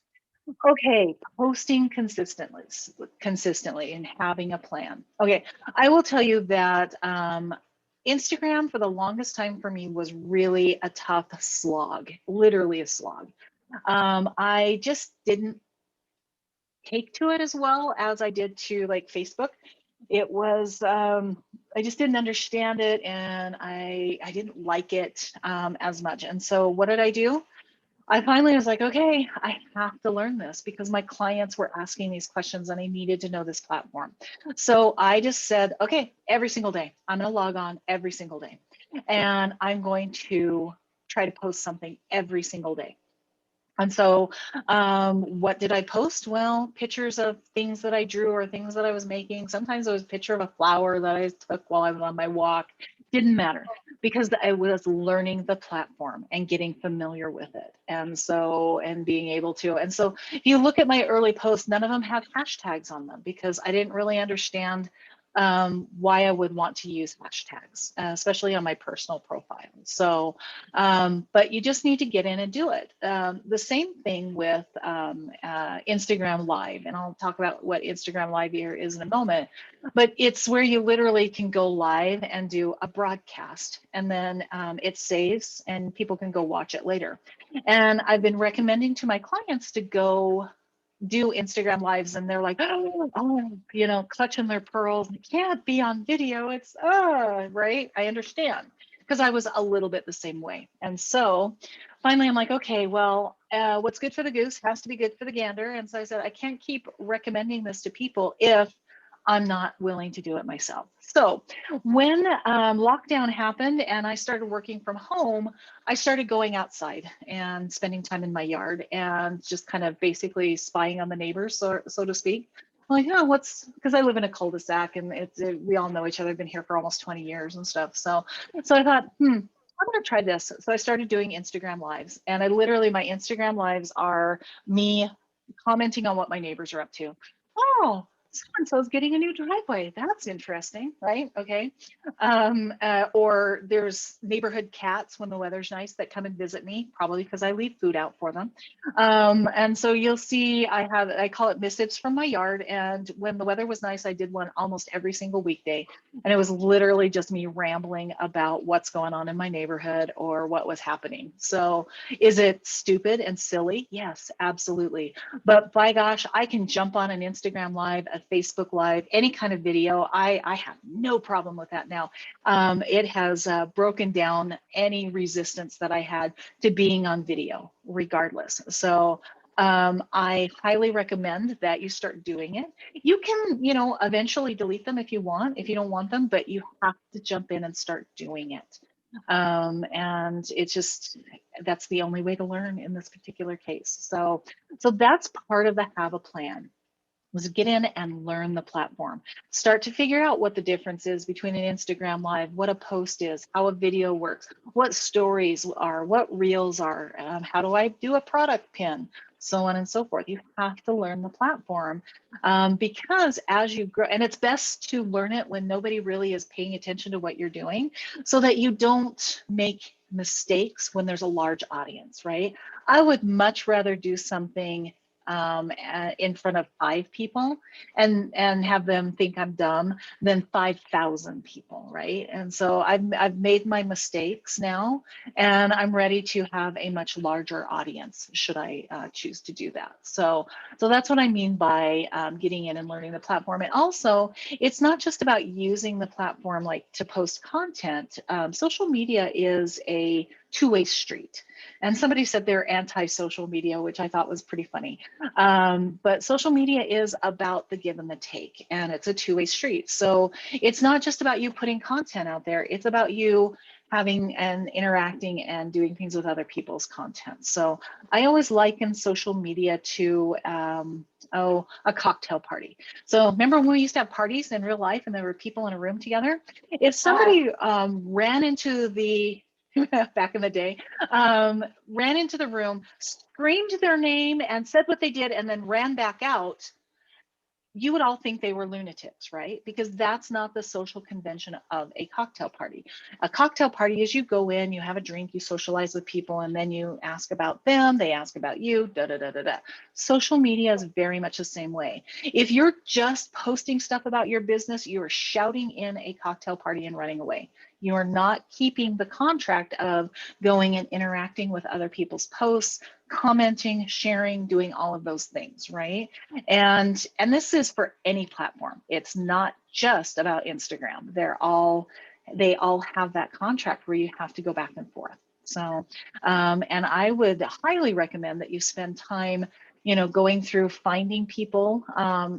Okay, posting consistently and having a plan. Okay, I will tell you that Instagram for the longest time for me was really a tough slog, literally a slog. I just didn't take to it as well as I did to like Facebook. It was, I just didn't understand it, and I didn't like it as much. And so what did I do? I finally was like, okay, I have to learn this because my clients were asking these questions and I needed to know this platform. So I just said, okay, every single day, I'm going to log on every single day and I'm going to try to post something every single day. And so what did I post? Well, pictures of things that I drew or things that I was making. Sometimes it was a picture of a flower that I took while I was on my walk. Didn't matter because I was learning the platform and getting familiar with it. And so, and being able to. And so if you look at my early posts, none of them have hashtags on them because I didn't really understand why I would want to use hashtags, especially on my personal profile. So, but you just need to get in and do it. The same thing with Instagram Live, and I'll talk about what Instagram Live here is in a moment, but it's where you literally can go live and do a broadcast, and then it saves and people can go watch it later. And I've been recommending to my clients to go do Instagram lives, and they're like, oh, you know, clutching their pearls. It can't be on video. It's right. I understand because I was a little bit the same way. And so finally, I'm like, okay, well, what's good for the goose has to be good for the gander. And so I said, I can't keep recommending this to people if I'm not willing to do it myself. So when lockdown happened and I started working from home, I started going outside and spending time in my yard and just kind of basically spying on the neighbors, so to speak. I'm like, oh, because I live in a cul-de-sac and we all know each other. I've been here for almost 20 years and stuff. So I thought, I'm gonna try this. So I started doing Instagram lives, and my Instagram lives are me commenting on what my neighbors are up to. Oh, so-and-so's getting a new driveway. That's interesting, right? Okay. Or there's neighborhood cats when the weather's nice that come and visit me, probably because I leave food out for them. And so you'll see I call it missives from my yard. And when the weather was nice, I did one almost every single weekday. And it was literally just me rambling about what's going on in my neighborhood or what was happening. So is it stupid and silly? Yes, absolutely. But by gosh, I can jump on an Instagram live, a Facebook live, any kind of video. I have no problem with that now. It has broken down any resistance that I had to being on video, regardless. So I highly recommend that you start doing it. You can, eventually delete them if you want, if you don't want them, but you have to jump in and start doing it. And it's just, that's the only way to learn in this particular case. So that's part of the have a plan, was get in and learn the platform. Start to figure out what the difference is between an Instagram live, what a post is, how a video works, what stories are, what reels are, how do I do a product pin, so on and so forth. You have to learn the platform because as you grow, and it's best to learn it when nobody really is paying attention to what you're doing so that you don't make mistakes when there's a large audience, right? I would much rather do something in front of 5 people and have them think I'm dumb than 5,000 people, right? And so I've made my mistakes now, and I'm ready to have a much larger audience should I choose to do that. So that's what I mean by getting in and learning the platform. And also, it's not just about using the platform like to post content. Social media is a two-way street. And somebody said they're anti-social media, which I thought was pretty funny. But social media is about the give and the take, and it's a two-way street. So it's not just about you putting content out there. It's about you having and interacting and doing things with other people's content. So I always liken social media to a cocktail party. So remember when we used to have parties in real life and there were people in a room together? If somebody ran into the back in the day, ran into the room, screamed their name and said what they did, and then ran back out, you would all think they were lunatics, right? Because that's not the social convention of a cocktail party. A cocktail party is you go in, you have a drink, you socialize with people, and then you ask about them, they ask about you, da da da da da. Social media is very much the same way. If you're just posting stuff about your business, you are shouting in a cocktail party and running away. You are not keeping the contract of going and interacting with other people's posts, commenting, sharing, doing all of those things, right? And this is for any platform. It's not just about Instagram. They all have that contract where you have to go back and forth. So, and I would highly recommend that you spend time, you know, going through finding people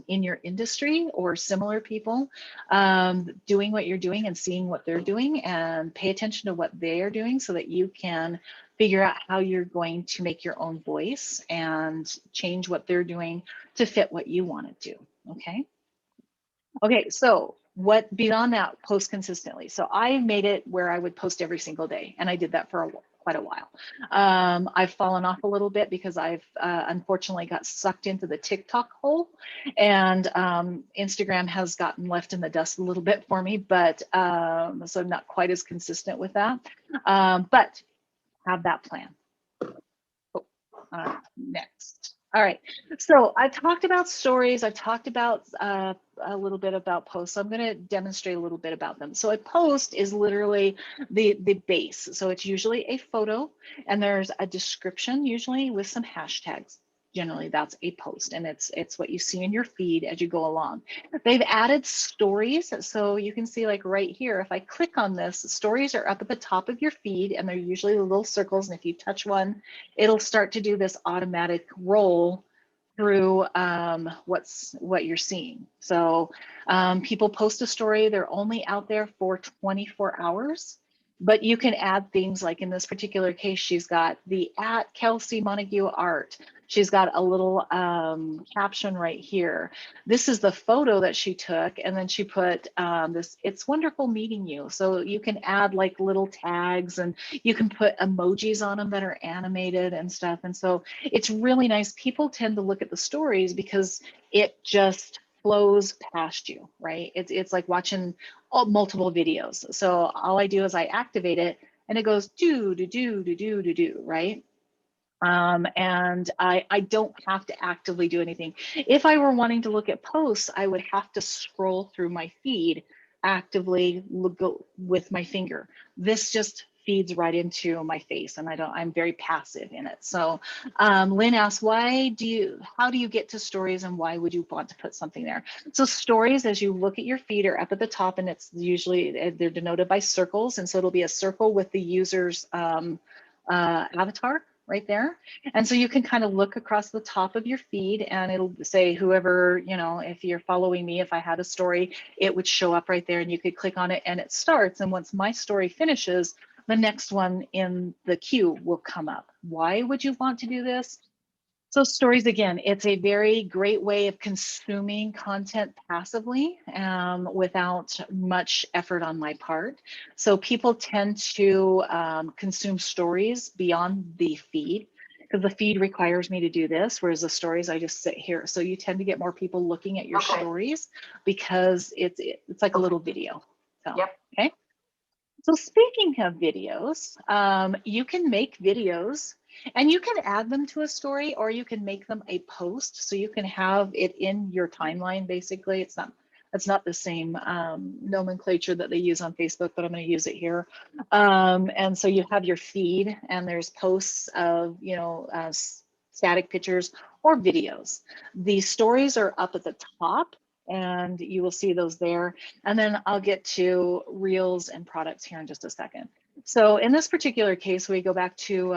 in your industry or similar people doing what you're doing and seeing what they're doing, and pay attention to what they are doing so that you can figure out how you're going to make your own voice and change what they're doing to fit what you want to do. Okay. Okay, so what beyond that, post consistently. So I made it where I would post every single day, and I did that for quite a while. I've fallen off a little bit because I've unfortunately got sucked into the TikTok hole, and Instagram has gotten left in the dust a little bit for me, but so I'm not quite as consistent with that. But have that plan. Next. All right. So I talked about stories. I talked about a little bit about posts. So I'm going to demonstrate a little bit about them. So a post is literally the base. So it's usually a photo, and there's a description, usually with some hashtags. Generally, that's a post, and it's what you see in your feed as you go along. They've added stories, so you can see, like right here, if I click on this, stories are up at the top of your feed, and they're usually the little circles, and if you touch one, it'll start to do this automatic roll through what you're seeing. So people post a story, they're only out there for 24 hours. But you can add things like, in this particular case, she's got the @Kelsey Montague Art. She's got a little caption right here. This is the photo that she took, and then she put this, "It's wonderful meeting you." So you can add like little tags, and you can put emojis on them that are animated and stuff. And so it's really nice. People tend to look at the stories because it just flows past you, right? It's like watching multiple videos. So all I do is I activate it, and it goes do, right? And I don't have to actively do anything. If I were wanting to look at posts, I would have to scroll through my feed, actively go with my finger. This just feeds right into my face, and I'm very passive in it. So Lynn asked, how do you get to stories, and why would you want to put something there? So stories, as you look at your feed, are up at the top, and it's usually, they're denoted by circles. And so it'll be a circle with the user's avatar right there. And so you can kind of look across the top of your feed, and it'll say whoever, you know, if you're following me, if I had a story, it would show up right there, and you could click on it, and it starts. And once my story finishes, the next one in the queue will come up. Why would you want to do this? So stories, again, it's a very great way of consuming content passively without much effort on my part. So people tend to consume stories beyond the feed, because the feed requires me to do this, whereas the stories, I just sit here. So you tend to get more people looking at your stories because it's like a little video. So, okay. So speaking of videos, you can make videos, and you can add them to a story, or you can make them a post. So you can have it in your timeline. Basically, it's not the same nomenclature that they use on Facebook, but I'm going to use it here. And so you have your feed, and there's posts of, you know, static pictures or videos. The stories are up at the top, and you will see those there. And then I'll get to reels and products here in just a second. So in this particular case, we go back to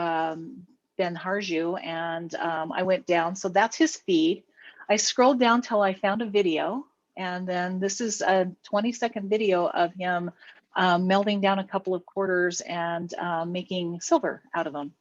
Ben Harju, and I went down. So that's his feed. I scrolled down till I found a video. And then this is a 20-second video of him melting down a couple of quarters and making silver out of them.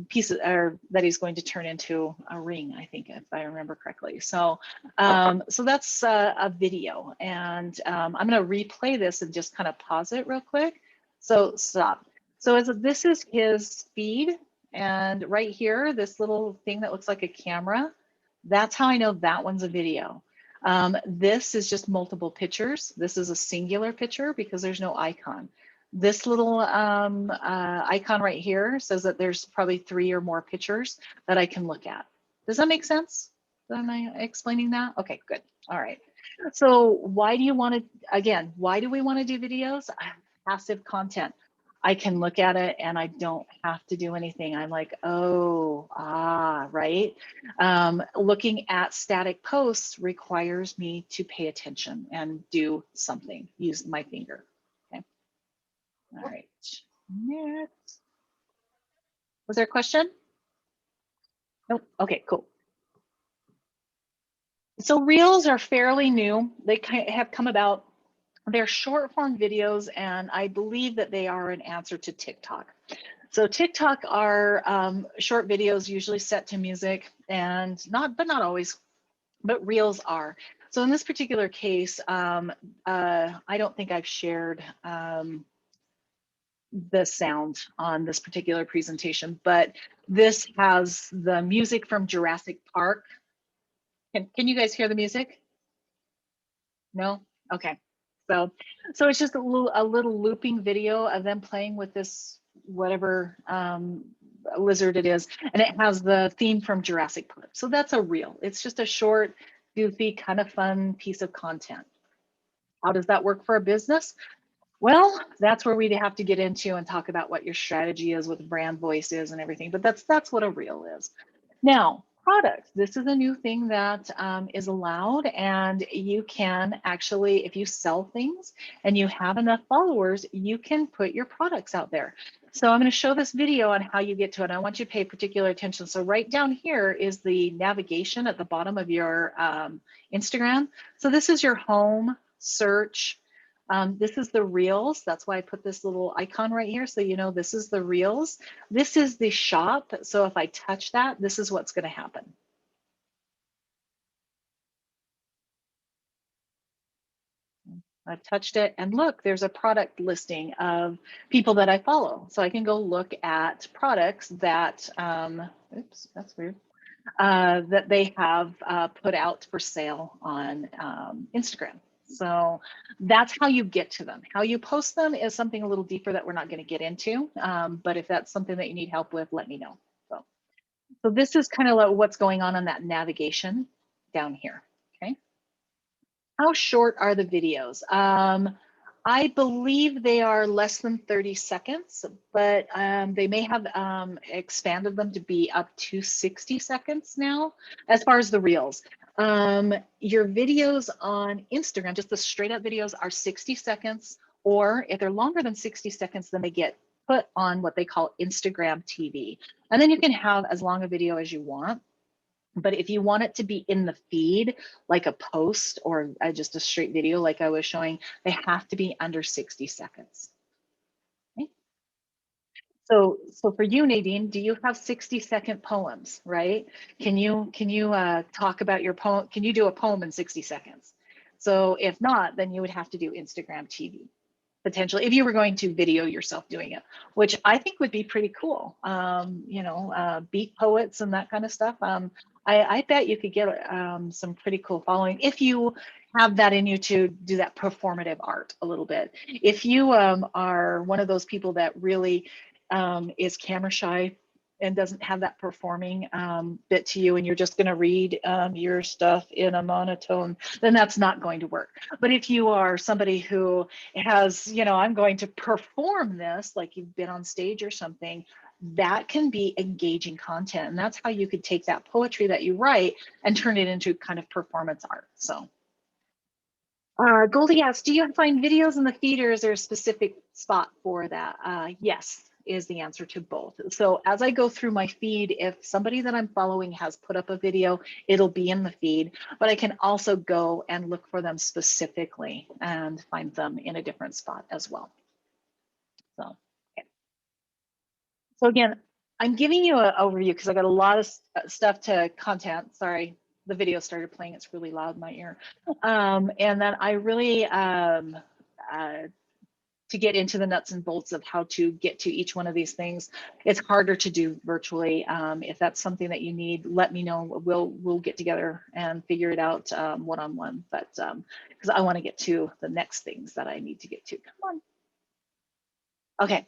Pieces that he's going to turn into a ring, I think, if I remember correctly. So so that's a video, and I'm going to replay this and just kind of pause it real quick. So stop. So this is his feed, and right here, this little thing that looks like a camera, that's how I know that one's a video. This is just multiple pictures. This is a singular picture because there's no icon. This little icon right here says that there's probably 3 or more pictures that I can look at. Does that make sense? Am I explaining that? Okay, good. All right. So why do we want to do videos? Passive content. I can look at it and I don't have to do anything. I'm like, oh, right. Looking at static posts requires me to pay attention and do something, use my finger. Okay. All right. Next. Was there a question? Nope. Okay, cool. So reels are fairly new. They have come about. They're short form videos, and I believe that they are an answer to TikTok. So TikTok are short videos, usually set to music, and not always, but reels are. So in this particular case, I don't think I've shared the sound on this particular presentation, but this has the music from Jurassic Park. Can you guys hear the music? No? Okay. So it's just a little looping video of them playing with this whatever lizard it is, and it has the theme from Jurassic Park. So that's a reel. It's just a short, goofy, kind of fun piece of content. How does that work for a business? Well, that's where we'd have to get into and talk about what your strategy is, what the brand voice is and everything, but that's what a reel is. Now, products. This is a new thing that is allowed, and you can actually, if you sell things and you have enough followers, you can put your products out there. So I'm going to show this video on how you get to it. I want you to pay particular attention. So right down here is the navigation at the bottom of your Instagram. So this is your home, search. This is the reels. That's why I put this little icon right here. So you know this is the reels. This is the shop. So if I touch that, this is what's going to happen. I've touched it, and look, there's a product listing of people that I follow. So I can go look at products that, oops, that's weird, that they have put out for sale on Instagram. So that's how you get to them. How you post them is something a little deeper that we're not going to get into. But if that's something that you need help with, let me know. So this is kind of like what's going on that navigation down here. Okay. How short are the videos? I believe they are less than 30 seconds, but they may have expanded them to be up to 60 seconds now, as far as the reels. Your videos on Instagram, just the straight up videos, are 60 seconds, or if they're longer than 60 seconds, then they get put on what they call Instagram TV. And then you can have as long a video as you want. But if you want it to be in the feed, like a post or just a straight video like I was showing, they have to be under 60 seconds. Okay. So for you, Nadine, do you have 60-second poems, right? Can you talk about your poem? Can you do a poem in 60 seconds? So if not, then you would have to do Instagram TV. Potentially, if you were going to video yourself doing it, which I think would be pretty cool. Beat poets and that kind of stuff. I bet you could get some pretty cool following if you have that in you to do that performative art a little bit. If you are one of those people that really is camera shy and doesn't have that performing bit to you, and you're just going to read your stuff in a monotone, then that's not going to work. But if you are somebody who has, I'm going to perform this, like you've been on stage or something, that can be engaging content. And that's how you could take that poetry that you write and turn it into kind of performance art. So Goldie asks, do you find videos in the feed, or is there a specific spot for that? Yes, is the answer to both. So as I go through my feed, if somebody that I'm following has put up a video, it'll be in the feed, but I can also go and look for them specifically and find them in a different spot as well. So, okay. So again, I'm giving you an overview because I got a lot of stuff to content. Sorry, the video started playing. It's really loud in my ear. And then I really, to get into the nuts and bolts of how to get to each one of these things, it's harder to do virtually. If that's something that you need, let me know. We'll get together and figure it out one-on-one. But because I want to get to the next things that I need to get to. Come on. Okay,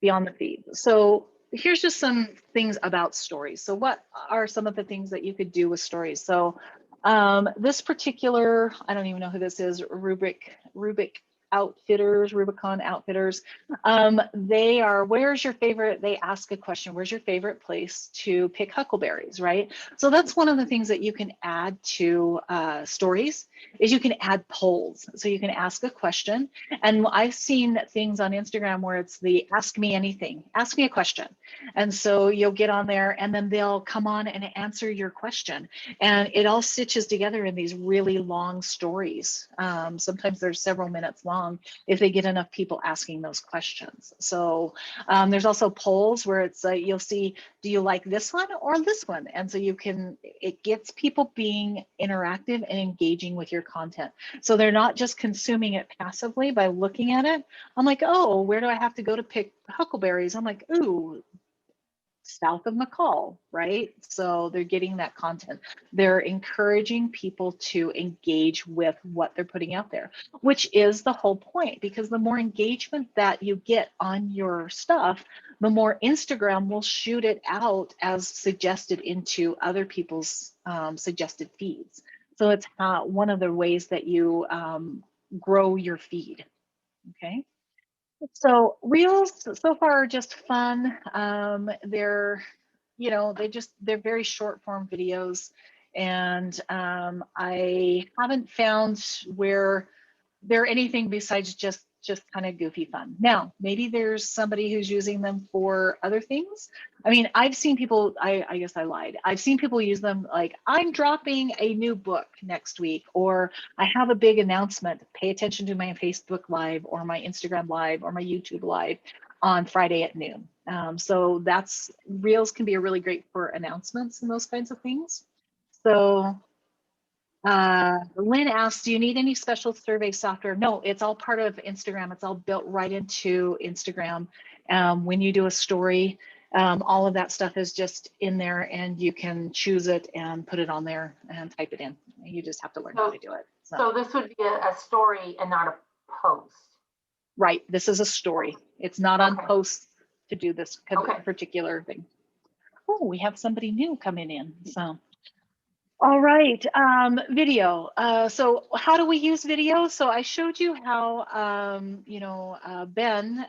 beyond the feed. So here's just some things about stories. So what are some of the things that you could do with stories? So this particular, I don't even know who this is, Rubik Outfitters, Rubicon Outfitters. They are, where's your favorite, they ask a question, where's your favorite place to pick huckleberries, right? So that's one of the things that you can add to stories, is you can add polls. So you can ask a question. And I've seen things on Instagram where it's the ask me anything, ask me a question. And so you'll get on there and then they'll come on and answer your question. And it all stitches together in these really long stories. Sometimes they're several minutes long if they get enough people asking those questions. So there's also polls where it's you'll see, do you like this one or this one? And so you can, it gets people being interactive and engaging with your content. So they're not just consuming it passively by looking at it. I'm like, oh, where do I have to go to pick huckleberries? I'm like, ooh, south of McCall, right? So they're getting that content. They're encouraging people to engage with what they're putting out there, which is the whole point, because the more engagement that you get on your stuff, the more Instagram will shoot it out as suggested into other people's suggested feeds. So it's one of the ways that you grow your feed, okay? So reels so far are just fun. They're, you know, they're very short form videos, and I haven't found where they're anything besides just kind of goofy fun. Now, maybe there's somebody who's using them for other things. I mean, I've seen people, I guess I lied. I've seen people use them like, I'm dropping a new book next week, or I have a big announcement. Pay attention to my Facebook Live or my Instagram Live or my YouTube Live on Friday at noon. So that's, Reels can be really great for announcements and those kinds of things. So Lynn asks, do you need any special survey software? No, it's all part of Instagram. It's all built right into Instagram. When you do a story, all of that stuff is just in there, and you can choose it and put it on there and type it in. You just have to learn how to do it. So this would be a story and not a post. Right. This is a story. It's not on posts to do this particular thing. Oh, we have somebody new coming in. So. All right, video. So how do we use video? So I showed you how, you know, Ben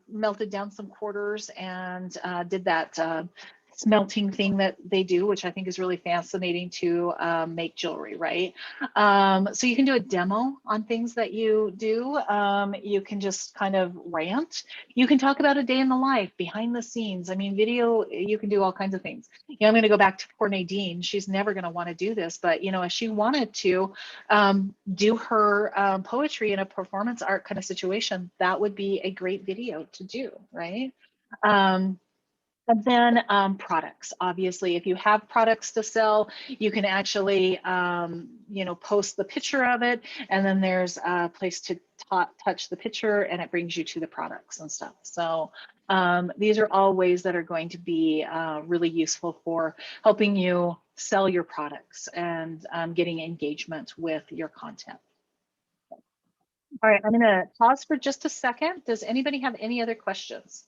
melted down some quarters and did that smelting thing that they do, which I think is really fascinating to make jewelry, right? So you can do a demo on things that you do. You can just kind of rant. You can talk about a day in the life, behind the scenes. I mean, video, you can do all kinds of things. You know, I'm going to go back to poor Nadine. She's never going to want to do this, but, you know, if she wanted to do her poetry in a performance art kind of situation, that would be a great video to do, right? And then products, obviously, if you have products to sell, you can actually, you know, post the picture of it, and then there's a place to touch the picture and it brings you to the products and stuff. So these are all ways that are going to be really useful for helping you sell your products and getting engagement with your content. All right, I'm going to pause for just a second. Does anybody have any other questions?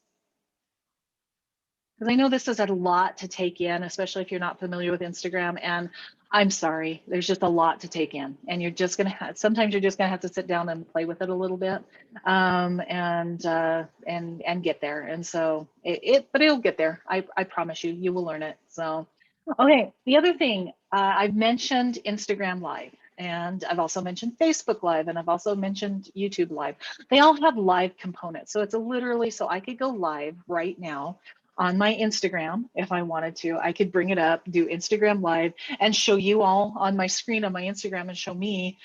Because I know this is a lot to take in, especially if you're not familiar with Instagram. And I'm sorry, there's just a lot to take in. And you're just going to have, sometimes you're just going to have to sit down and play with it a little bit and get there. And so but it'll get there. I promise you, you will learn it. So, okay. The other thing, I've mentioned Instagram Live. And I've also mentioned Facebook Live, and I've also mentioned YouTube Live. They all have live components. So it's literally, so I could go live right now on my Instagram if I wanted to. I could bring it up, do Instagram Live, and show you all on my screen on my Instagram and show me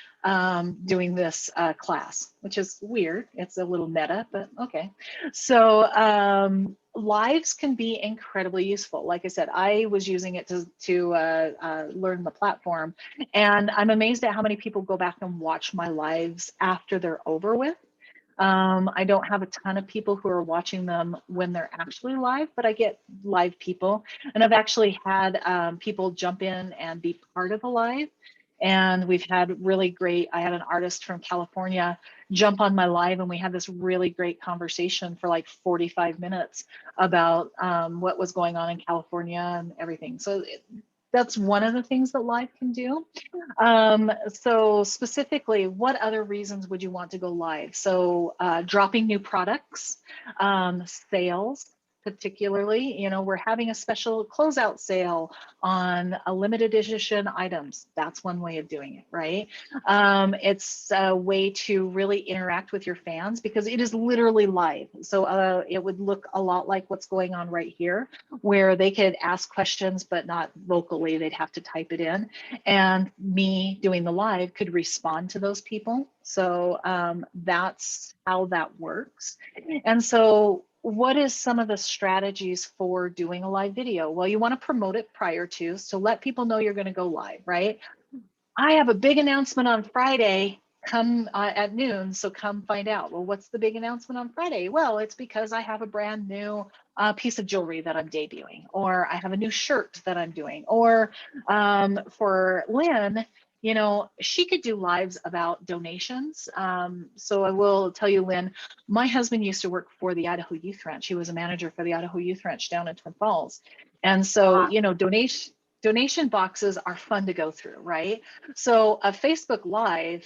doing this class, which is weird. It's a little meta, but okay. So lives can be incredibly useful. Like I said, I was using it to learn the platform, and I'm amazed at how many people go back and watch my lives after they're over with. I don't have a ton of people who are watching them when they're actually live, but I get live people. And I've actually had people jump in and be part of the live. And we've had really great, I had an artist from California jump on my live, and we had this really great conversation for like 45 minutes about what was going on in California and everything. So that's one of the things that live can do. So specifically, what other reasons would you want to go live? So dropping new products, sales, particularly, you know, we're having a special closeout sale on a limited edition items. That's one way of doing it, right? It's a way to really interact with your fans because it is literally live. So it would look a lot like what's going on right here, where they could ask questions, but not vocally, they'd have to type it in. And me doing the live could respond to those people. So that's how that works. And so what is some of the strategies for doing a live video? Well, you want to promote it prior to, so let people know you're going to go live, right? I have a big announcement on Friday, come at noon, so come find out. Well, what's the big announcement on Friday? Well, it's because I have a brand new piece of jewelry that I'm debuting, or I have a new shirt that I'm doing, or for Lynn, you know, she could do lives about donations. So I will tell you, Lynn, my husband used to work for the Idaho Youth Ranch. He was a manager for the Idaho Youth Ranch down in Twin Falls. And so, you know, donation boxes are fun to go through, right? So a Facebook Live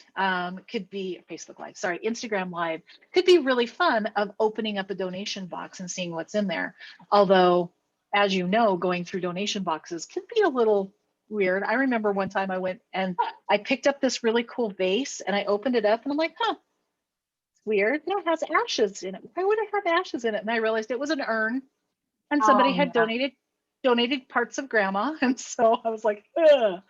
could be, Instagram Live could be really fun of opening up a donation box and seeing what's in there. Although, as you know, going through donation boxes can be a little weird. I remember one time I went and I picked up this really cool vase and I opened it up and I'm like, huh, it's weird. It has ashes in it. Why would it have ashes in it? And I realized it was an urn and somebody had donated parts of grandma. And so I was like, ugh.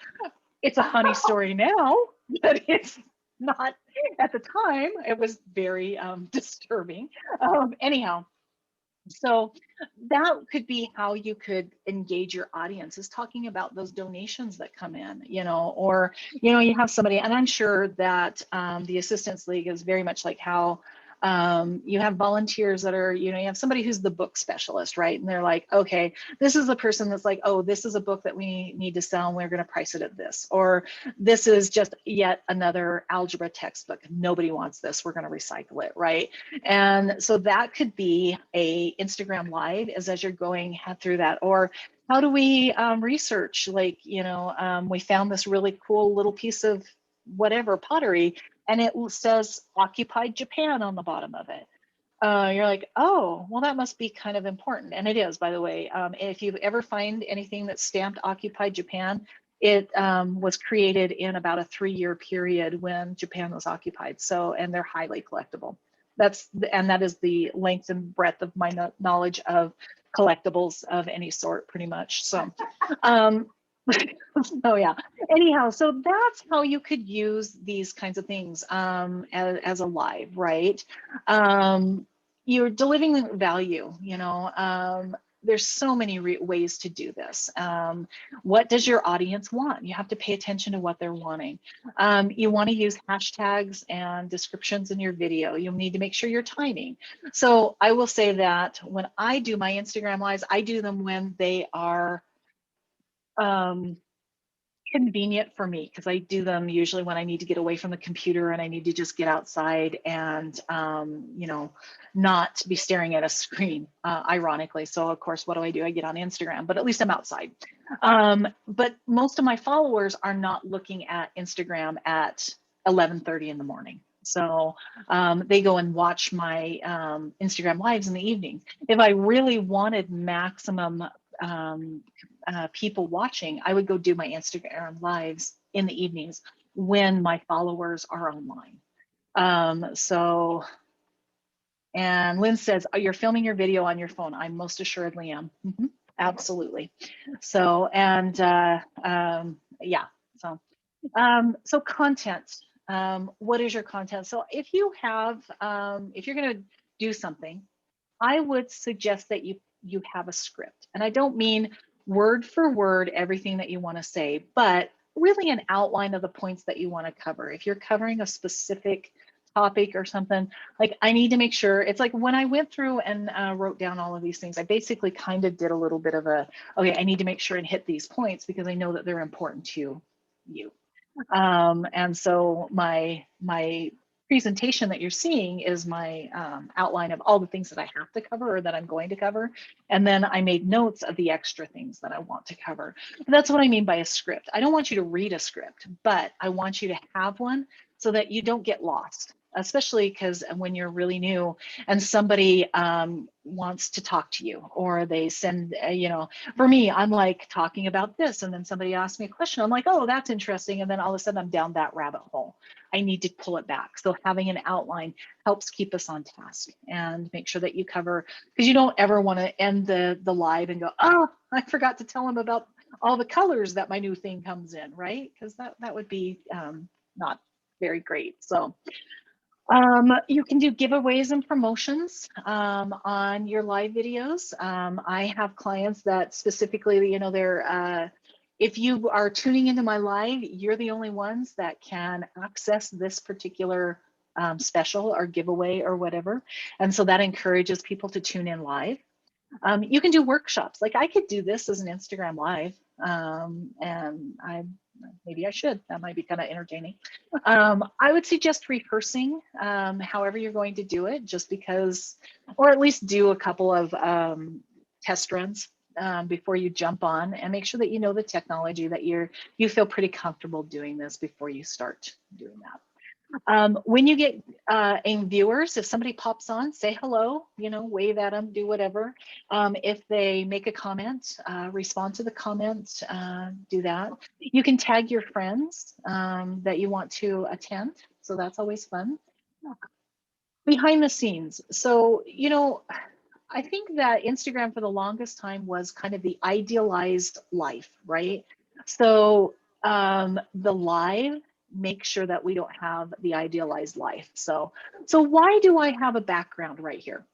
It's a funny story now, but it's not at the time. It was very disturbing. Anyhow, so that could be how you could engage your audience, is talking about those donations that come in, you know, or, you know, you have somebody, and I'm sure that the Assistance League is very much like how you have volunteers that are, you know, you have somebody who's the book specialist, right? And they're like, okay, this is the person that's like, oh, this is a book that we need to sell and we're going to price it at this, or this is just yet another algebra textbook. Nobody wants this. We're going to recycle it, right? And so that could be a Instagram Live as you're going through that. Or how do we research, like, you know, we found this really cool little piece of whatever pottery, and it says occupied Japan on the bottom of it. You're like, oh, well, that must be kind of important. And it is, by the way. If you ever find anything that's stamped occupied Japan, it was created in about a 3-year period when Japan was occupied. So, and they're highly collectible. That is the length and breadth of my knowledge of collectibles of any sort, pretty much. So, oh yeah. Anyhow, so that's how you could use these kinds of things as a live, right? You're delivering value, you know. There's so many ways to do this. What does your audience want? You have to pay attention to what they're wanting. You want to use hashtags and descriptions in your video. You'll need to make sure you're timing. So I will say that when I do my Instagram lives, I do them when they are convenient for me, because I do them usually when I need to get away from the computer and I need to just get outside and you know, not be staring at a screen, ironically. So of course, what do? I get on Instagram, but at least I'm outside. But most of my followers are not looking at Instagram at 11:30 in the morning. So they go and watch my Instagram lives in the evening. If I really wanted maximum people watching, I would go do my Instagram lives in the evenings when my followers are online. And Lynn says, oh, you're filming your video on your phone. I most assuredly am. Mm-hmm, absolutely. So, and yeah, so content. What is your content? So if you have, if you're going to do something, I would suggest that you have a script. And I don't mean word for word everything that you want to say, but really an outline of the points that you want to cover. If you're covering a specific topic or something, like I need to make sure, it's like when I went through and wrote down all of these things, I basically kind of did a little bit of a, okay, I need to make sure and hit these points because I know that they're important to you. And so my presentation that you're seeing is my outline of all the things that I have to cover or that I'm going to cover. And then I made notes of the extra things that I want to cover. That's what I mean by a script. I don't want you to read a script, but I want you to have one so that you don't get lost, especially because when you're really new and somebody wants to talk to you, or they send, for me, I'm like talking about this and then somebody asks me a question. I'm like, oh, that's interesting. And then all of a sudden I'm down that rabbit hole. I need to pull it back. So having an outline helps keep us on task and make sure that you cover, because you don't ever want to end the live and go, oh, I forgot to tell them about all the colors that my new thing comes in, right? Because that would be not very great. So you can do giveaways and promotions on your live videos. I have clients that specifically, they're if you are tuning into my live, you're the only ones that can access this particular special or giveaway or whatever. And so that encourages people to tune in live. You can do workshops. Like I could do this as an Instagram live, and maybe I should. That might be kind of entertaining. I would suggest rehearsing however you're going to do it, just because, or at least do a couple of test runs before you jump on, and make sure that you know the technology, that you feel pretty comfortable doing this before you start doing that. When you get viewers, if somebody pops on, say hello, wave at them, do whatever. If they make a comment, respond to the comment, do that. You can tag your friends that you want to attend. So that's always fun. Behind the scenes. So, I think that Instagram for the longest time was kind of the idealized life, right? So the live, make sure that we don't have the idealized life. So why do I have a background right here?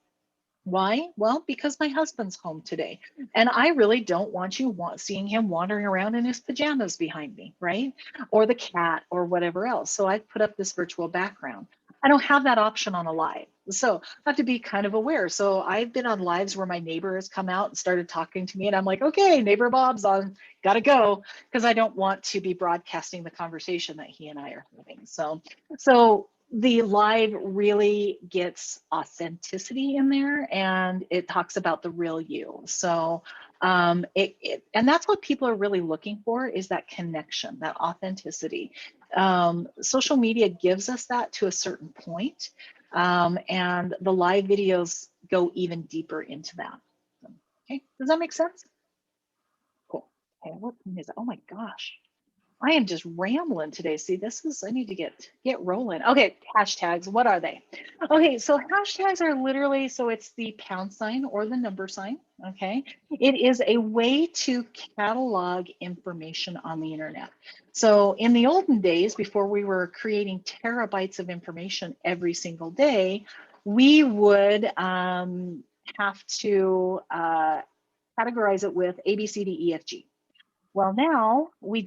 Why? Well, because my husband's home today, and I really don't want you seeing him wandering around in his pajamas behind me, right? Or the cat or whatever else. So I put up this virtual background. I don't have that option on a live. So I have to be kind of aware. So I've been on lives where my neighbor has come out and started talking to me, and I'm like, okay, neighbor Bob's on, gotta go, because I don't want to be broadcasting the conversation that he and I are having. So the live really gets authenticity in there, and it talks about the real you. So and that's what people are really looking for, is that connection, that authenticity. Social media gives us that to a certain point, and the live videos go even deeper into that. Okay, does that make sense? Cool. Okay, what is it? Oh my gosh. I am just rambling today. See, I need to get rolling. Okay, hashtags, what are they? Okay, so hashtags are literally, so it's the # or the number sign, okay? It is a way to catalog information on the internet. So in the olden days, before we were creating terabytes of information every single day, we would have to categorize it with A, B, C, D, E, F, G. Well, now we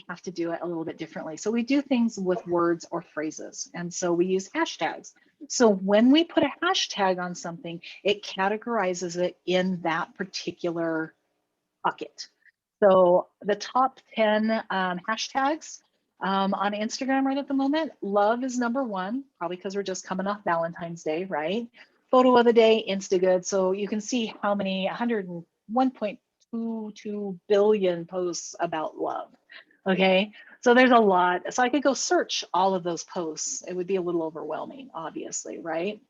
have to do it a little bit differently. So we do things with words or phrases. And so we use hashtags. So when we put a hashtag on something, it categorizes it in that particular bucket. So the top 10 hashtags on Instagram right at the moment, love is #1, probably because we're just coming off Valentine's Day, right? Photo of the day, Instagood. So you can see how many, 101.22 billion posts about love. Okay, so there's a lot. So I could go search all of those posts. It would be a little overwhelming, obviously, right?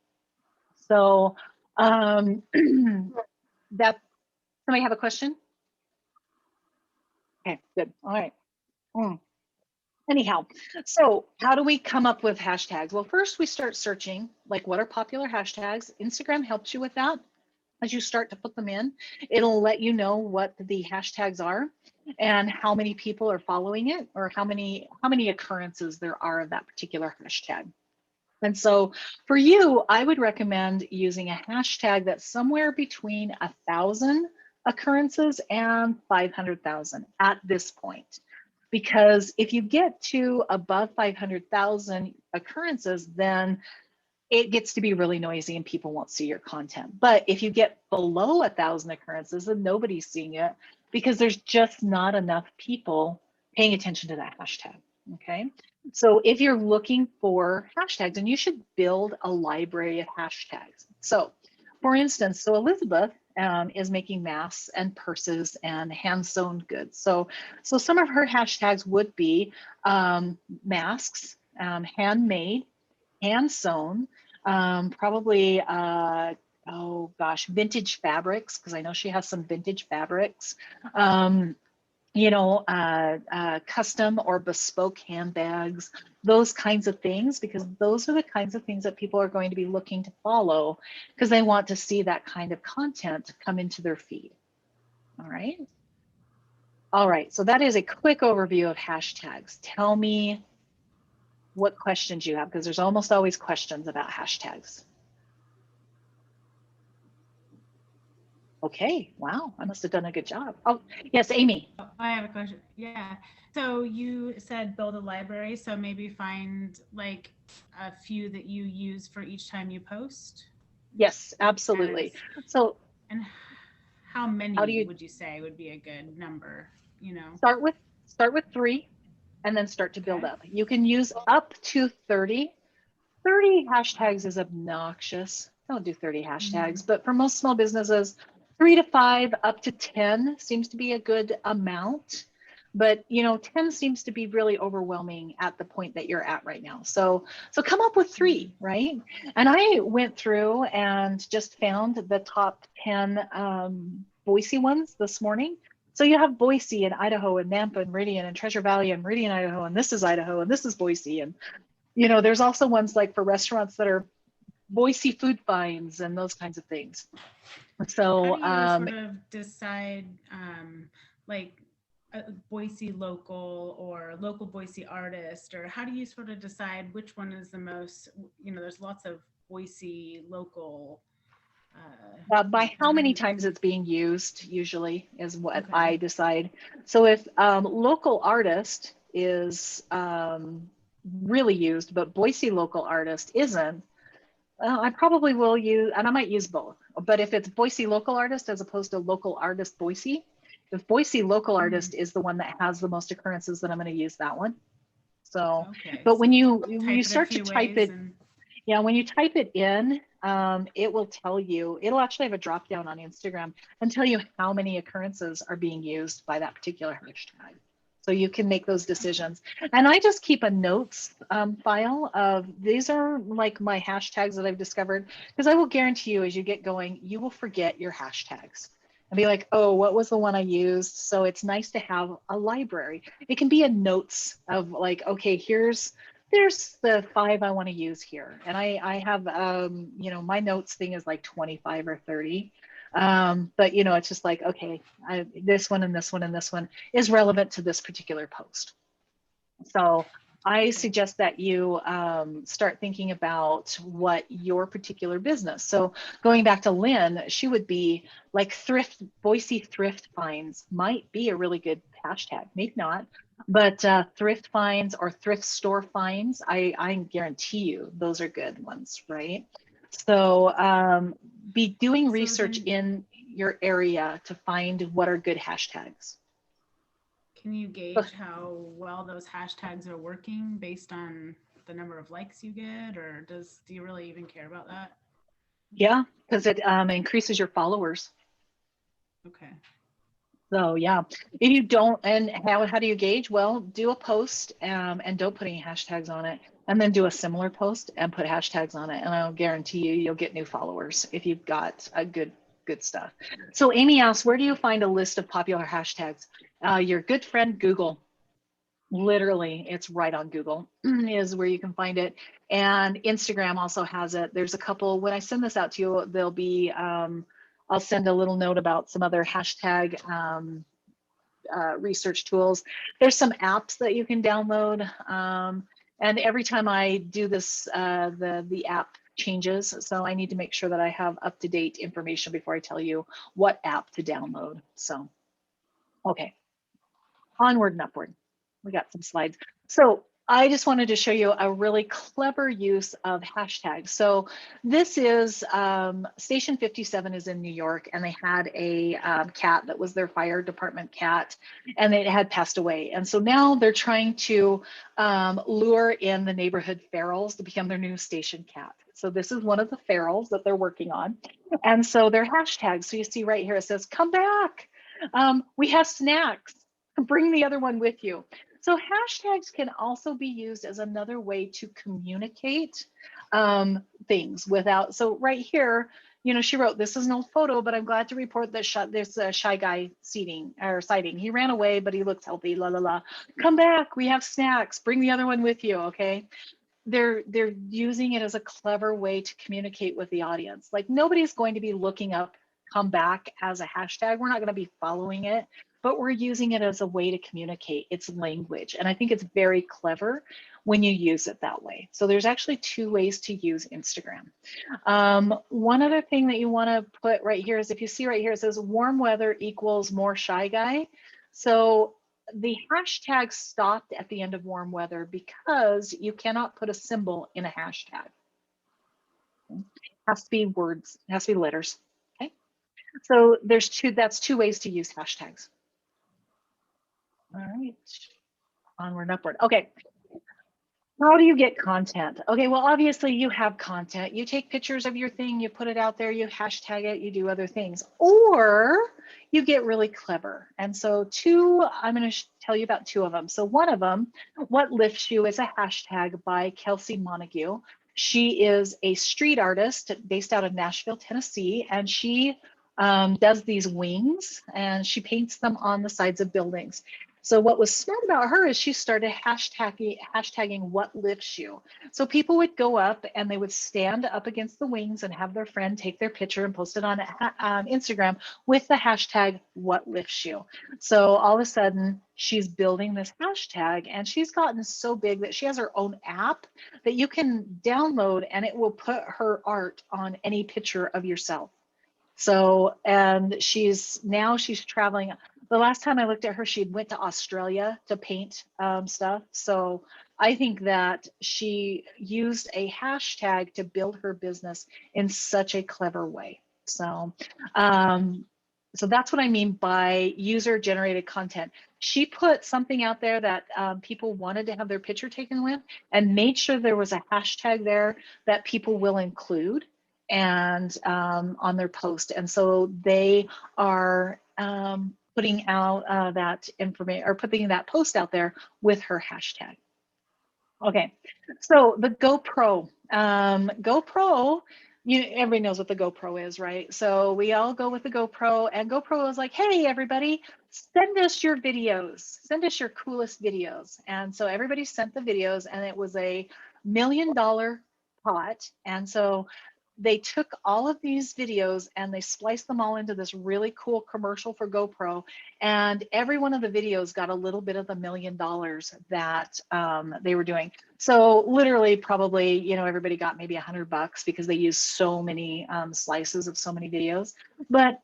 So that, somebody have a question? Okay, good. All right. Anyhow, so how do we come up with hashtags? Well, first we start searching, like, what are popular hashtags? Instagram helps you with that. As you start to put them in, it'll let you know what the hashtags are and how many people are following it, or how many occurrences there are of that particular hashtag. And so for you, I would recommend using a hashtag that's somewhere between 1,000 occurrences and 500,000 at this point. Because if you get to above 500,000 occurrences, then it gets to be really noisy and people won't see your content. But if you get below 1,000 occurrences, then nobody's seeing it, because there's just not enough people paying attention to that hashtag. Okay, so if you're looking for hashtags, and you should build a library of hashtags. So for instance, so Elizabeth is making masks and purses and hand sewn goods. So some of her hashtags would be masks, handmade, hand sewn, probably, oh gosh, vintage fabrics, because I know she has some vintage fabrics. You know, custom or bespoke handbags, those kinds of things, because those are the kinds of things that people are going to be looking to follow because they want to see that kind of content come into their feed. All right. All right. So that is a quick overview of hashtags. Tell me what questions you have, because there's almost always questions about hashtags. Okay, wow, I must have done a good job. Oh, yes, Amy. I have a question. Yeah. So you said build a library. So maybe find like a few that you use for each time you post. Yes, absolutely. So, and how many would you say would be a good number? You know, start with 3 and then start to build up. You can use up to 30. 30 hashtags is obnoxious. Don't do 30 hashtags, but for most small businesses, 3 to 5 up to 10 seems to be a good amount. But you know, 10 seems to be really overwhelming at the point that you're at right now. So come up with 3, right? And I went through and just found the top 10 Boise ones this morning. So you have Boise and Idaho and Nampa and Meridian and Treasure Valley and Meridian, Idaho, and this is Idaho and this is Boise. And you know, there's also ones like for restaurants that are Boise food finds and those kinds of things. So how do you sort of decide like a Boise local or local Boise artist, or how do you sort of decide which one is the most, you know, there's lots of Boise local. By how many times it's being used usually is what I decide. So if local artist is really used, but Boise local artist isn't, I probably will use, and I might use both. But if it's Boise local artist as opposed to local artist Boise, if Boise local artist is the one that has the most occurrences, then I'm going to use that one. So, but when you start to type it, yeah, when you type it in, it will tell you, it'll actually have a drop down on Instagram and tell you how many occurrences are being used by that particular hashtag. So you can make those decisions. And I just keep a notes file of, these are like my hashtags that I've discovered, because I will guarantee you as you get going, you will forget your hashtags and be like, oh, what was the one I used? So it's nice to have a library. It can be a notes of like, okay, there's the 5 I want to use here. And I have, you know, my notes thing is like 25 or 30. But you know, it's just like, okay, this one and this one and this one is relevant to this particular post. So I suggest that you start thinking about what your particular business. So going back to Lynn, she would be like Boise thrift finds might be a really good hashtag, maybe not, but thrift finds or thrift store finds, I guarantee you those are good ones, right? So be doing research in your area to find what are good hashtags. Can you gauge how well those hashtags are working based on the number of likes you get, or do you really even care about that? Yeah, because it increases your followers. Okay. So yeah, if you don't, and how do you gauge? Well, do a post and don't put any hashtags on it, and then do a similar post and put hashtags on it, and I'll guarantee you'll get new followers if you've got a good stuff. So Amy asks, where do you find a list of popular hashtags? Your good friend Google. Literally, it's right on Google is where you can find it, and Instagram also has it. There's a couple. When I send this out to you, there'll be I'll send a little note about some other hashtag research tools. There's some apps that you can download. And every time I do this, the app changes. So I need to make sure that I have up-to-date information before I tell you what app to download. So, okay, onward and upward. We got some slides. So I just wanted to show you a really clever use of hashtags. So this is Station 57 is in New York, and they had a cat that was their fire department cat, and it had passed away. And so now they're trying to lure in the neighborhood ferals to become their new station cat. So this is one of the ferals that they're working on. And so their hashtags, so you see right here, it says, come back. We have snacks. Bring the other one with you. So hashtags can also be used as another way to communicate things without, so right here, you know, she wrote, this is no photo, but I'm glad to report that there's a shy guy sighting. He ran away, but he looks healthy, la, la, la. Come back, we have snacks, bring the other one with you, okay? They're using it as a clever way to communicate with the audience. Like nobody's going to be looking up come back as a hashtag. We're not going to be following it, but we're using it as a way to communicate. It's language. And I think it's very clever when you use it that way. So there's actually 2 ways to use Instagram. One other thing that you want to put right here is if you see right here, it says warm weather equals more shy guy. So the hashtag stopped at the end of warm weather because you cannot put a symbol in a hashtag. It has to be words, it has to be letters. Okay. So that's 2 ways to use hashtags. All right, onward and upward. Okay, how do you get content? Okay, well, obviously you have content. You take pictures of your thing, you put it out there, you hashtag it, you do other things, or you get really clever. And so I'm going to tell you about 2 of them. So one of them, What Lifts You, is a hashtag by Kelsey Montague. She is a street artist based out of Nashville, Tennessee, and she does these wings and she paints them on the sides of buildings. So what was smart about her is she started hashtagging what lifts you. So people would go up and they would stand up against the wings and have their friend take their picture and post it on Instagram with the hashtag what lifts you. So all of a sudden she's building this hashtag and she's gotten so big that she has her own app that you can download and it will put her art on any picture of yourself. So, and she's traveling. The last time I looked at her, she went to Australia to paint stuff. So I think that she used a hashtag to build her business in such a clever way. So, so that's what I mean by user generated content. She put something out there that people wanted to have their picture taken with and made sure there was a hashtag there that people will include and on their post. And so they are putting out that information or putting that post out there with her hashtag. Okay, so the GoPro. GoPro, everybody knows what the GoPro is, right? So we all go with the GoPro, and GoPro was like, hey, everybody, send us your videos. Send us your coolest videos. And so everybody sent the videos, and it was a $1 million pot. And so they took all of these videos and they spliced them all into this really cool commercial for GoPro. And every one of the videos got a little bit of the $1 million that they were doing. So literally probably, everybody got maybe $100 because they used so many slices of so many videos, but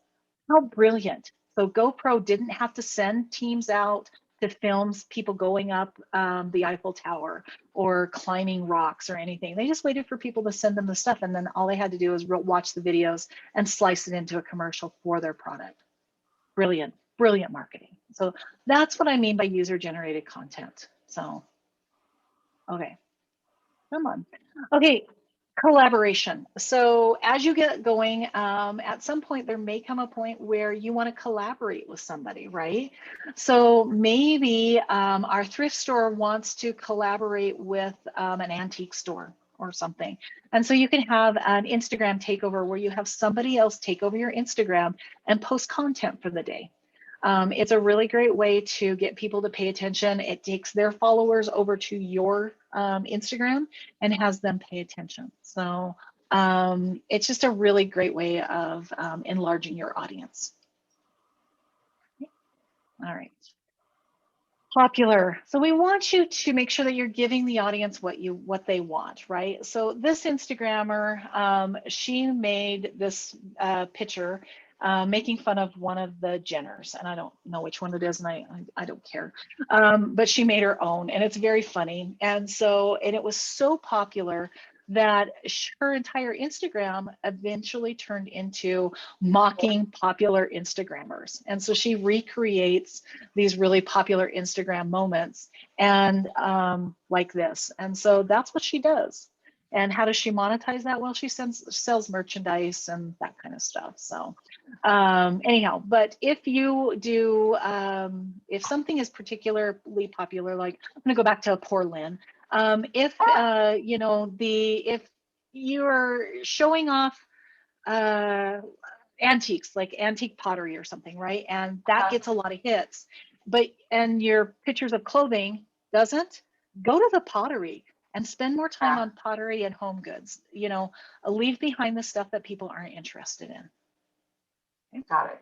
how brilliant. So GoPro didn't have to send teams out to film people going up the Eiffel Tower or climbing rocks or anything. They just waited for people to send them the stuff, and then all they had to do was watch the videos and slice it into a commercial for their product. Brilliant, brilliant marketing. So that's what I mean by user-generated content. So, okay, come on. Okay, collaboration. So as you get going, at some point there may come a point where you want to collaborate with somebody, right? So maybe our thrift store wants to collaborate with an antique store or something. And so you can have an Instagram takeover where you have somebody else take over your Instagram and post content for the day. It's a really great way to get people to pay attention. It takes their followers over to your Instagram and has them pay attention. So it's just a really great way of enlarging your audience. All right. Popular. So we want you to make sure that you're giving the audience what they want, right? So this Instagrammer, she made this picture making fun of one of the Jenners, and I don't know which one it is, and I don't care. But she made her own, and it's very funny. And it was so popular that her entire Instagram eventually turned into mocking popular Instagrammers. And so she recreates these really popular Instagram moments and like this. And so that's what she does. And how does she monetize that? Well, she sells merchandise and that kind of stuff. So anyhow, but if you do, if something is particularly popular, like I'm gonna go back to poor Lynn. If if you're showing off antiques, like antique pottery or something, right? And that gets a lot of hits, and your pictures of clothing doesn't, go to the pottery and spend more time on pottery and home goods. Leave behind the stuff that people aren't interested in. Okay? Got it.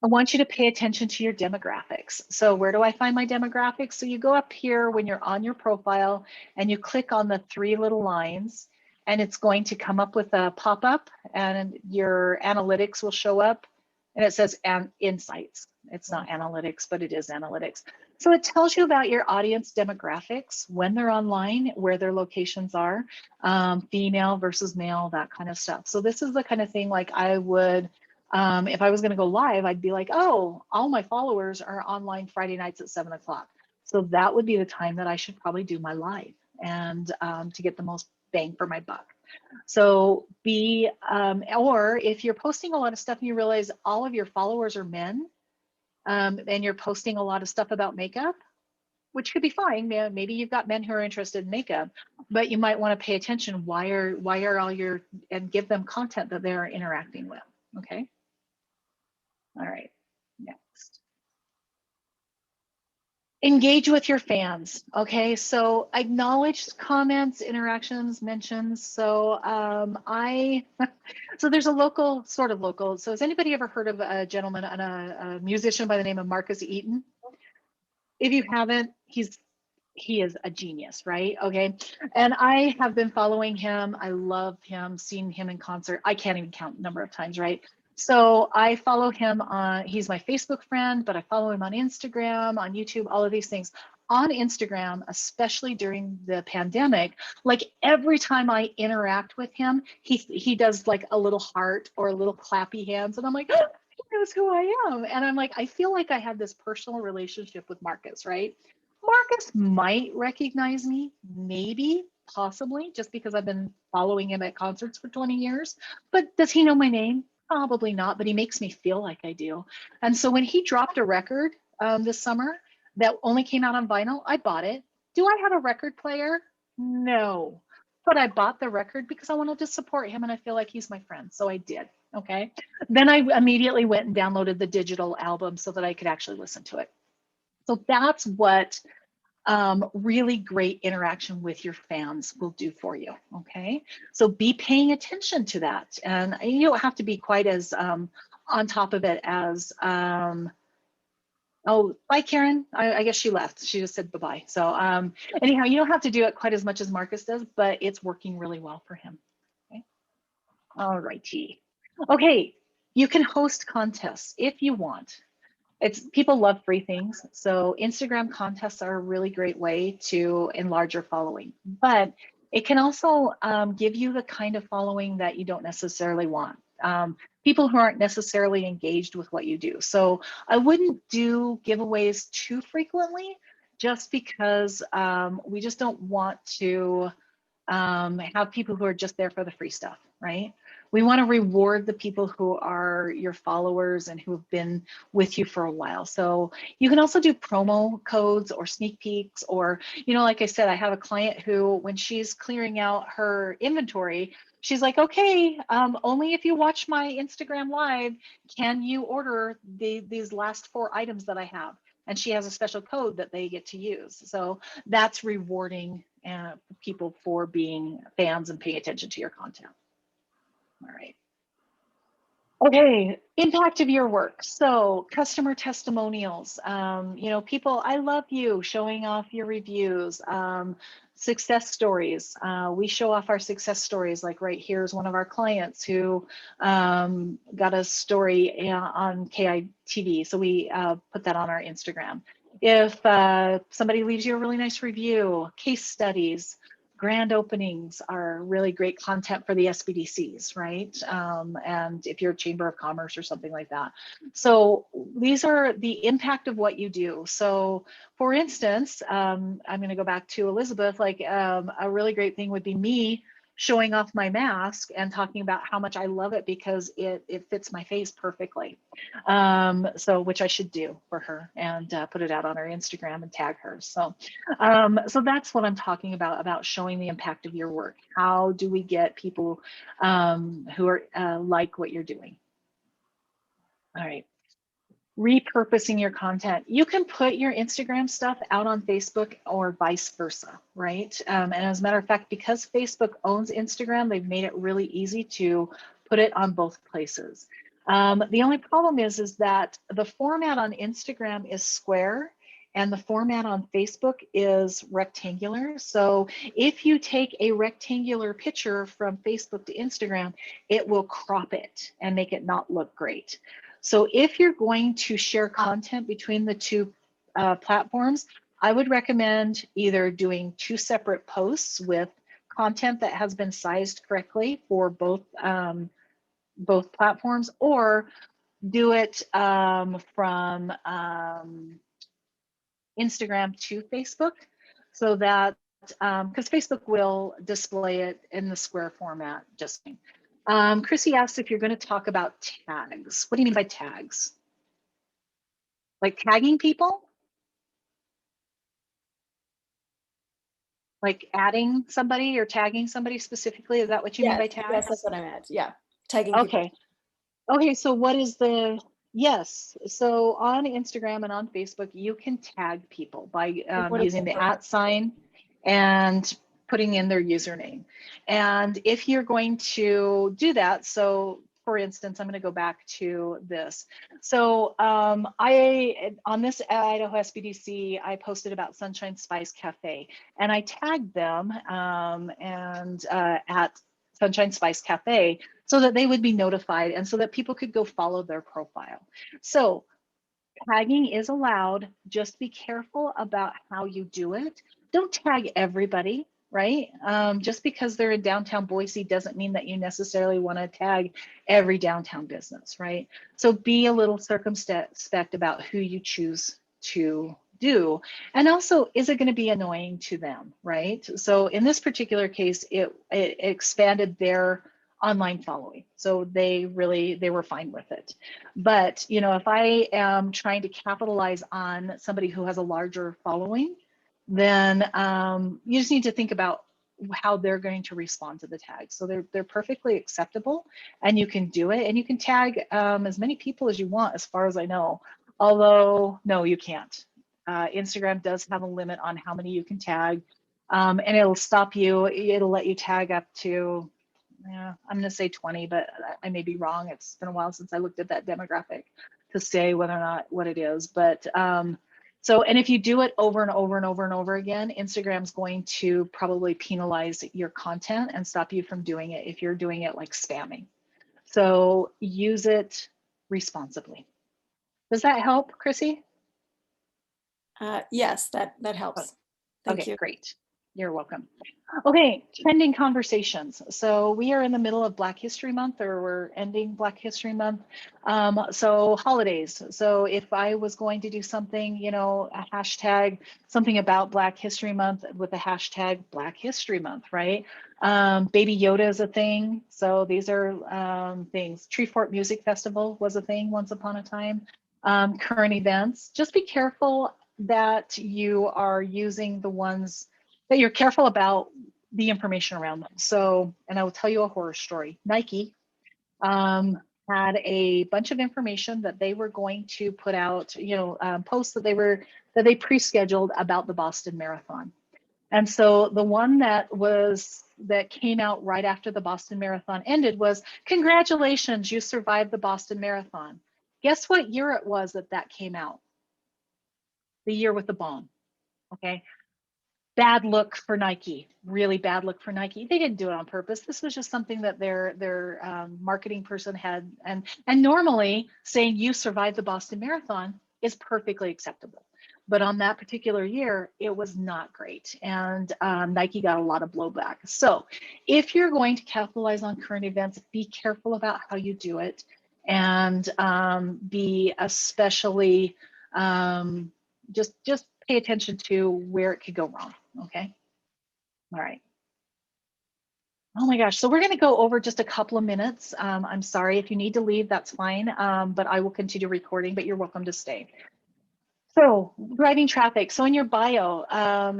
I want you to pay attention to your demographics. So where do I find my demographics? So you go up here when you're on your profile and you click on the 3 little lines, and it's going to come up with a pop-up, and your analytics will show up, and it says insights. It's not analytics, but it is analytics. So it tells you about your audience demographics, when they're online, where their locations are, female versus male, that kind of stuff. So this is the kind of thing like I would, if I was going to go live, I'd be like, oh, all my followers are online Friday nights at 7 o'clock. So that would be the time that I should probably do my live, and to get the most bang for my buck. So or if you're posting a lot of stuff and you realize all of your followers are men, and you're posting a lot of stuff about makeup, which could be fine. Maybe you've got men who are interested in makeup, but you might want to pay attention. Why are all your, and give them content that they're interacting with. Okay. All right, next. Engage with your fans. Okay, so acknowledge comments, interactions, mentions. So so there's a local, sort of local. So has anybody ever heard of a gentleman and a musician by the name of Marcus Eaton? If you haven't, he is a genius, right? Okay, and I have been following him. I love him, seen him in concert. I can't even count the number of times, right? So I follow him on, he's my Facebook friend, but I follow him on Instagram, on YouTube, all of these things. On Instagram, especially during the pandemic, like every time I interact with him, he does like a little heart or a little clappy hands, and I'm like, oh, he knows who I am. And I'm like, I feel like I have this personal relationship with Marcus, right? Marcus might recognize me, maybe, possibly, just because I've been following him at concerts for 20 years. But does he know my name? Probably not, but he makes me feel like I do. And so when he dropped a record this summer that only came out on vinyl, I bought it. Do I have a record player? No, but I bought the record because I wanted to support him and I feel like he's my friend. So I did. Okay. Then I immediately went and downloaded the digital album so that I could actually listen to it. So that's what really great interaction with your fans will do for you. Okay, so be paying attention to that, and you don't have to be quite as on top of it as oh, bye Karen. I guess she left. She just said bye-bye. So anyhow, you don't have to do it quite as much as Marcus does, but it's working really well for him. Okay, all righty. Okay, you can host contests if you want. People love free things. So Instagram contests are a really great way to enlarge your following, but it can also give you the kind of following that you don't necessarily want. People who aren't necessarily engaged with what you do. So I wouldn't do giveaways too frequently, just because we just don't want to have people who are just there for the free stuff, right? We want to reward the people who are your followers and who have been with you for a while. So you can also do promo codes or sneak peeks, or, like I said, I have a client who, when she's clearing out her inventory, she's like, okay, only if you watch my Instagram live can you order these last 4 items that I have. And she has a special code that they get to use. So that's rewarding people for being fans and paying attention to your content. All right. Okay, Impact of your work. So customer testimonials, people, I love you, showing off your reviews, success stories. We show off our success stories. Like right here is one of our clients who got a story on KITV. So we put that on our Instagram. If somebody leaves you a really nice review, case studies, grand openings are really great content for the SBDCs, right? And if you're a Chamber of Commerce or something like that. So these are the impact of what you do. So for instance, I'm going to go back to Elizabeth, like a really great thing would be me showing off my mask and talking about how much I love it because it fits my face perfectly. So which I should do for her and put it out on our Instagram and tag her. So that's what I'm talking about showing the impact of your work. How do we get people who are like what you're doing? All right. Repurposing your content. You can put your Instagram stuff out on Facebook or vice versa, right? And as a matter of fact, because Facebook owns Instagram, they've made it really easy to put it on both places. The only problem is that the format on Instagram is square and the format on Facebook is rectangular. So if you take a rectangular picture from Facebook to Instagram, it will crop it and make it not look great. So if you're going to share content between the two platforms, I would recommend either doing 2 separate posts with content that has been sized correctly for both platforms, or do it from Instagram to Facebook, so that because Facebook will display it in the square format. Just Chrissy asked if you're going to talk about tags. What do you mean by tags? Like tagging people? Like adding somebody or tagging somebody specifically? Is that what you mean by tags? Yes, that's what I meant. Yeah, tagging people. Okay. Okay, so what is the, yes. So on Instagram and on Facebook, you can tag people by using the @ and putting in their username. And if you're going to do that, so for instance, I'm going to go back to this. So on this Idaho SBDC, I posted about Sunshine Spice Cafe, and I tagged them at Sunshine Spice Cafe so that they would be notified and so that people could go follow their profile. So tagging is allowed. Just be careful about how you do it. Don't tag everybody, right? Just because they're in downtown Boise doesn't mean that you necessarily want to tag every downtown business, right? So be a little circumspect about who you choose to do. And also, is it going to be annoying to them, right? So in this particular case, it expanded their online following. So they were fine with it. But, if I am trying to capitalize on somebody who has a larger following, then you just need to think about how they're going to respond to the tag. So they're perfectly acceptable, and you can do it, and you can tag as many people as you want, as far as I know. Although, no, you can't. Instagram does have a limit on how many you can tag, and it'll stop you. It'll let you tag up to, I'm going to say 20, but I may be wrong. It's been a while since I looked at that demographic to say whether or not what it is. But and if you do it over and over and over and over again, Instagram's going to probably penalize your content and stop you from doing it if you're doing it like spamming. So use it responsibly. Does that help, Chrissy? Yes, that helps. Thank you. Great. You're welcome. Okay, trending conversations. So we are in the middle of Black History Month, or we're ending Black History Month. So holidays. So if I was going to do something, a hashtag, something about Black History Month with a hashtag Black History Month, right? Baby Yoda is a thing. So these are things. Treefort Music Festival was a thing once upon a time. Current events. Just be careful that you are using the ones that you're careful about the information around them. So, and I will tell you a horror story. Nike had a bunch of information that they were going to put out, posts that they pre-scheduled about the Boston Marathon. And so the one that came out right after the Boston Marathon ended was, congratulations, you survived the Boston Marathon. Guess what year it was that came out? The year with the bomb. Okay. Bad look for Nike, really bad look for Nike. They didn't do it on purpose. This was just something that their marketing person had. And normally saying you survived the Boston Marathon is perfectly acceptable. But on that particular year, it was not great. And Nike got a lot of blowback. So if you're going to capitalize on current events, be careful about how you do it, and be especially just pay attention to where it could go wrong. Okay. All right. Oh my gosh. So we're going to go over just a couple of minutes. I'm sorry if you need to leave, that's fine. But I will continue recording, but you're welcome to stay. So driving traffic. So in your bio,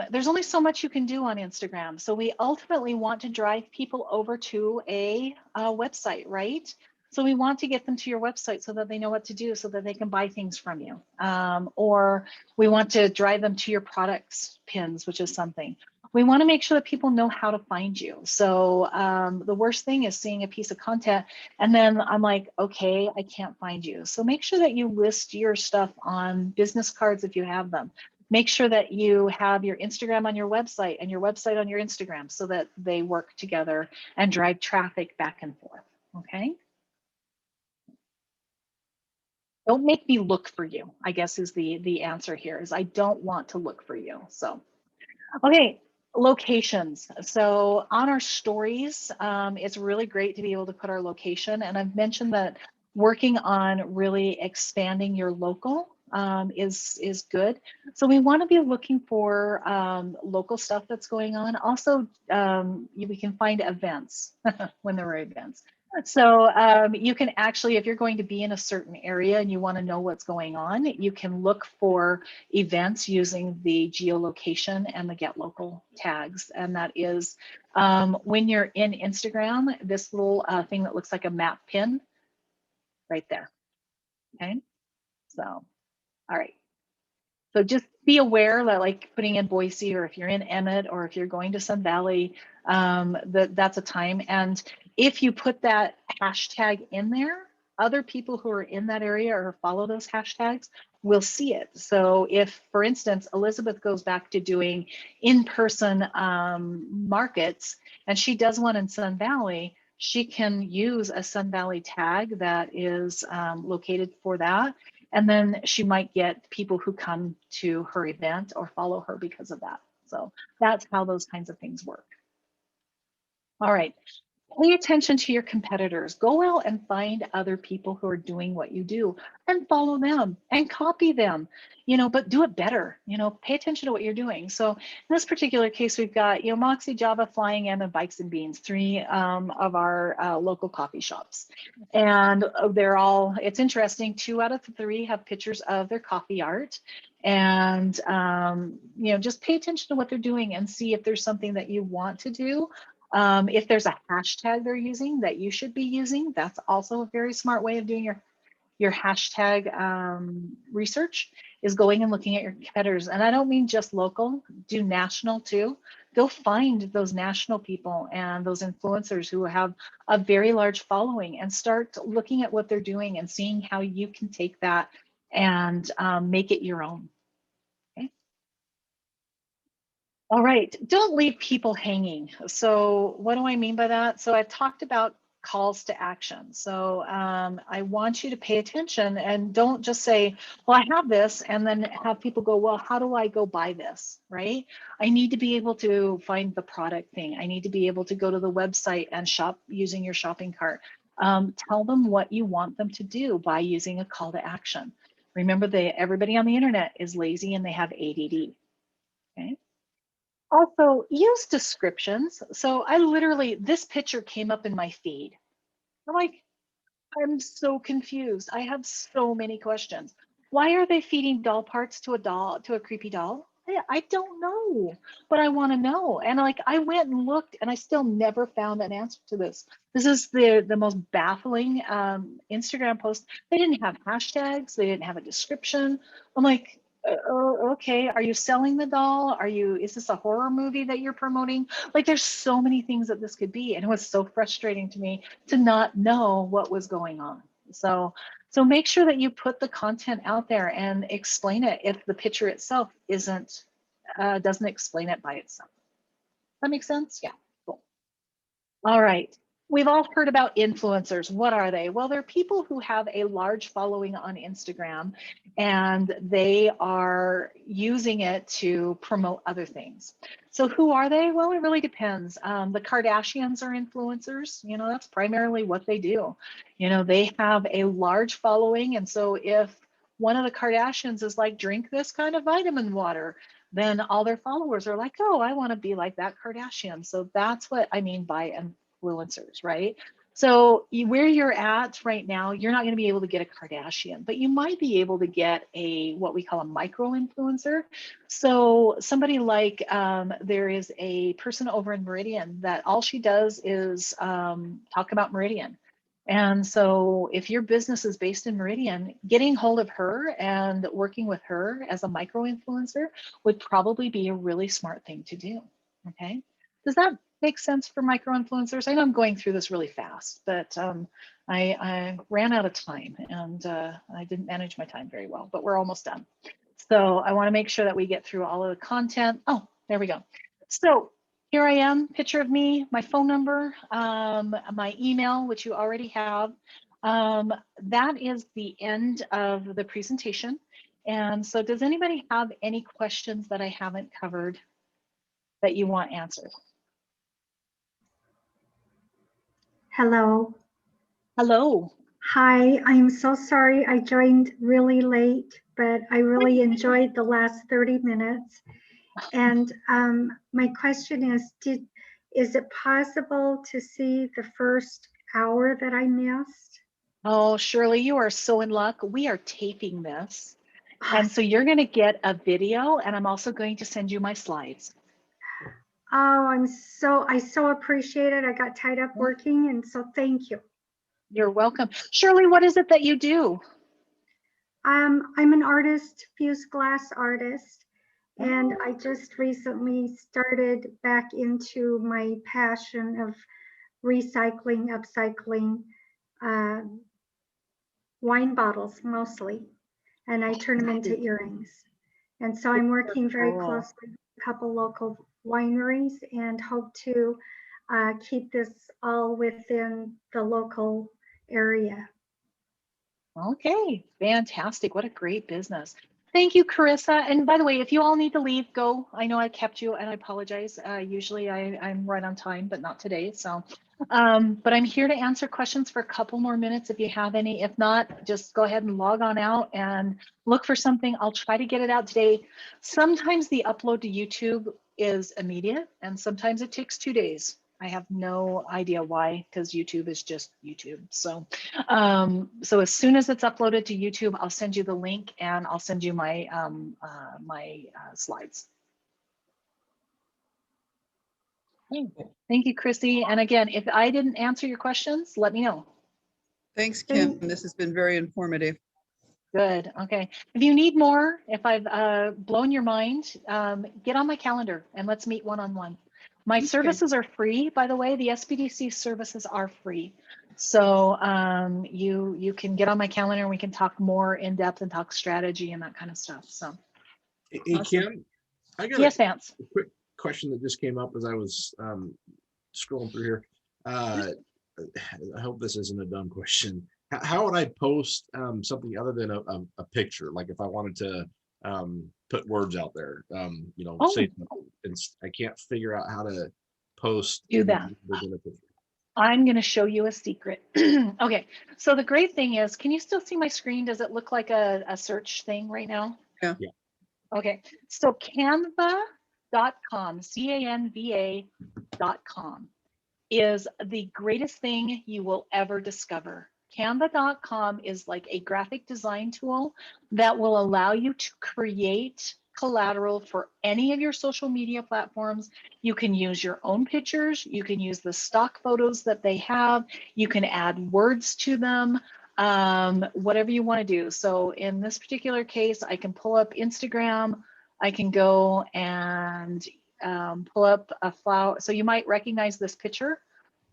there's only so much you can do on Instagram. So we ultimately want to drive people over to a website, right? So we want to get them to your website so that they know what to do, so that they can buy things from you. Or we want to drive them to your products pins, which is something. We want to make sure that people know how to find you. So the worst thing is seeing a piece of content and then I'm like, okay, I can't find you. So make sure that you list your stuff on business cards if you have them. Make sure that you have your Instagram on your website and your website on your Instagram so that they work together and drive traffic back and forth. Okay. Don't make me look for you, I guess is the answer here, is I don't want to look for you. So, okay, locations. So on our stories, it's really great to be able to put our location. And I've mentioned that working on really expanding your local is good. So we want to be looking for local stuff that's going on. Also, we can find events when there are events. So you can actually, if you're going to be in a certain area and you want to know what's going on, you can look for events using the geolocation and the get local tags. And that is when you're in Instagram, this little thing that looks like a map pin right there. Okay, so all right. So just be aware that, like putting in Boise, or if you're in Emmett, or if you're going to Sun Valley, that's a time. And if you put that hashtag in there, other people who are in that area or follow those hashtags will see it. So if, for instance, Elizabeth goes back to doing in-person markets and she does one in Sun Valley, she can use a Sun Valley tag that is located for that. And then she might get people who come to her event or follow her because of that. So that's how those kinds of things work. All right. Pay attention to your competitors. Go out and find other people who are doing what you do and follow them and copy them, but do it better. Pay attention to what you're doing. So in this particular case, we've got, Moxie, Java, Flying M, and Bikes and Beans, 3 of our local coffee shops. And they're all, it's interesting, 2 out of 3 have pictures of their coffee art. And, just pay attention to what they're doing and see if there's something that you want to do. If there's a hashtag they're using that you should be using, that's also a very smart way of doing your hashtag research, is going and looking at your competitors. And I don't mean just local, do national too. Go find those national people and those influencers who have a very large following and start looking at what they're doing and seeing how you can take that and make it your own. All right, don't leave people hanging. So what do I mean by that? So I've talked about calls to action. So I want you to pay attention and don't just say, well, I have this, and then have people go, well, how do I go buy this, right? I need to be able to find the product thing. I need to be able to go to the website and shop using your shopping cart. Tell them what you want them to do by using a call to action. Remember, everybody on the internet is lazy and they have ADD, okay? Also, use descriptions. So this picture came up in my feed. I'm so confused. I have so many questions. Why are they feeding doll parts to a creepy doll? I don't know, but I want to know. And I went and looked and I still never found an answer to this. This is the most baffling Instagram post. They didn't have hashtags. They didn't have a description. I'm like, Oh, okay. Are you selling the doll? Is this a horror movie that you're promoting? Like there's so many things that this could be. And it was so frustrating to me to not know what was going on. So make sure that you put the content out there and explain it if the picture itself doesn't explain it by itself. That makes sense? Yeah, cool. All right. We've all heard about influencers. What are they? Well, they're people who have a large following on Instagram and they are using it to promote other things. So who are they? Well, it really depends. The Kardashians are influencers. You know, that's primarily what they do. You know, they have a large following. And so if one of the Kardashians is like, drink this kind of vitamin water, then all their followers are like, oh, I want to be like that Kardashian. So that's what I mean by influencers, right? So where you're at right now, you're not going to be able to get a Kardashian, but you might be able to get what we call a micro influencer. So somebody like there is a person over in Meridian that all she does is talk about Meridian. And so if your business is based in Meridian, getting hold of her and working with her as a micro influencer would probably be a really smart thing to do. Okay. Does that make sense for micro influencers? I know I'm going through this really fast, but I ran out of time and I didn't manage my time very well, but we're almost done. So I want to make sure that we get through all of the content. Oh, there we go. So here I am, picture of me, my phone number, my email, which you already have. That is the end of the presentation. And so does anybody have any questions that I haven't covered that you want answered? Hello. Hello. Hi, I'm so sorry I joined really late, but I really enjoyed the last 30 minutes. And my question is it possible to see the first hour that I missed? Oh, Shirley, you are so in luck. We are taping this. And so you're going to get a video, and I'm also going to send you my slides. Oh, I so appreciate it. I got tied up working, and so thank you. You're welcome. Shirley, what is it that you do? I'm an artist, fused glass artist, and I just recently started back into my passion of recycling, upcycling wine bottles mostly, and I turn them into earrings. And so I'm working very closely with a couple local wineries and hope to keep this all within the local area. Okay, fantastic. What a great business. Thank you, Carissa. And by the way, if you all need to leave, go. I know I kept you and I apologize. Usually I'm right on time, but not today. So, but I'm here to answer questions for a couple more minutes if you have any. If not, just go ahead and log on out and look for something. I'll try to get it out today. Sometimes the upload to YouTube is immediate and sometimes it takes 2 days. I have no idea why, because YouTube is just YouTube. So, so as soon as it's uploaded to YouTube, I'll send you the link and I'll send you my slides. Thank you, Chrissy. And again, if I didn't answer your questions, let me know. Thanks, Kim. This has been very informative. Good. Okay. If you need more, if I've blown your mind, get on my calendar and let's meet one-on-one. My services are free, by the way. The SBDC services are free. So you can get on my calendar and we can talk more in depth and talk strategy and that kind of stuff. So, hey, Kim, I got a quick question that just came up as I was scrolling through here. I hope this isn't a dumb question. How would I post something other than a picture? Like if I wanted to put words out there, you know, say I can't figure out how to post. Do that. I'm going to show you a secret. Okay. So the great thing is, can you still see my screen? Does it look like a search thing right now? Yeah. Okay. So canva.com, canva.com is the greatest thing you will ever discover. Canva.com is like a graphic design tool that will allow you to create collateral for any of your social media platforms. You can use your own pictures. You can use the stock photos that they have. You can add words to them. whatever you want to do. So in this particular case, I can pull up Instagram. I can go and pull up a flower. So you might recognize this picture.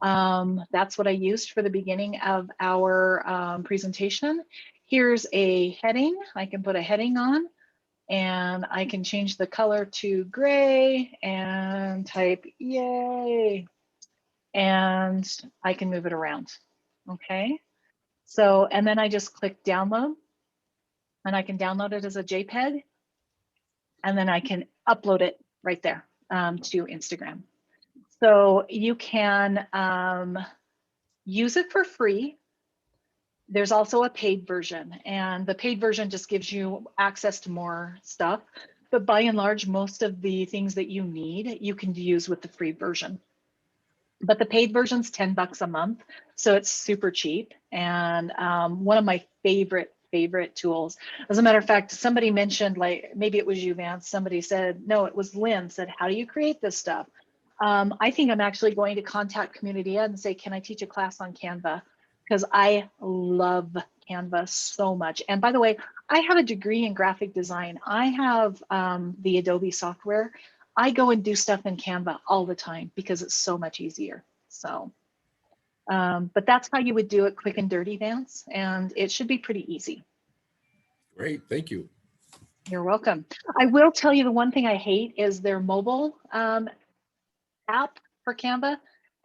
That's what I used for the beginning of our presentation. Here's a heading. I can put a heading on, and I can change the color to gray and type yay, and I can move it around. Okay. So, and then I just click download, and I can download it as a JPEG, and then I can upload it right there to Instagram. So you can use it for free. There's also a paid version, and the paid version just gives you access to more stuff. But by and large, most of the things that you need, you can use with the free version. But the paid version's $10 a month, so it's super cheap. And one of my favorite tools. As a matter of fact, somebody mentioned, like maybe it was you, Vance. Somebody said, no, it was Lynn, said, how do you create this stuff? I think I'm actually going to contact Community Ed and say, can I teach a class on Canva? Because I love Canva so much. And by the way, I have a degree in graphic design. I have the Adobe software. I go and do stuff in Canva all the time because it's so much easier. So, but that's how you would do it, quick and dirty, Vance, and it should be pretty easy. Great, thank you. You're welcome. I will tell you the one thing I hate is their mobile app for Canva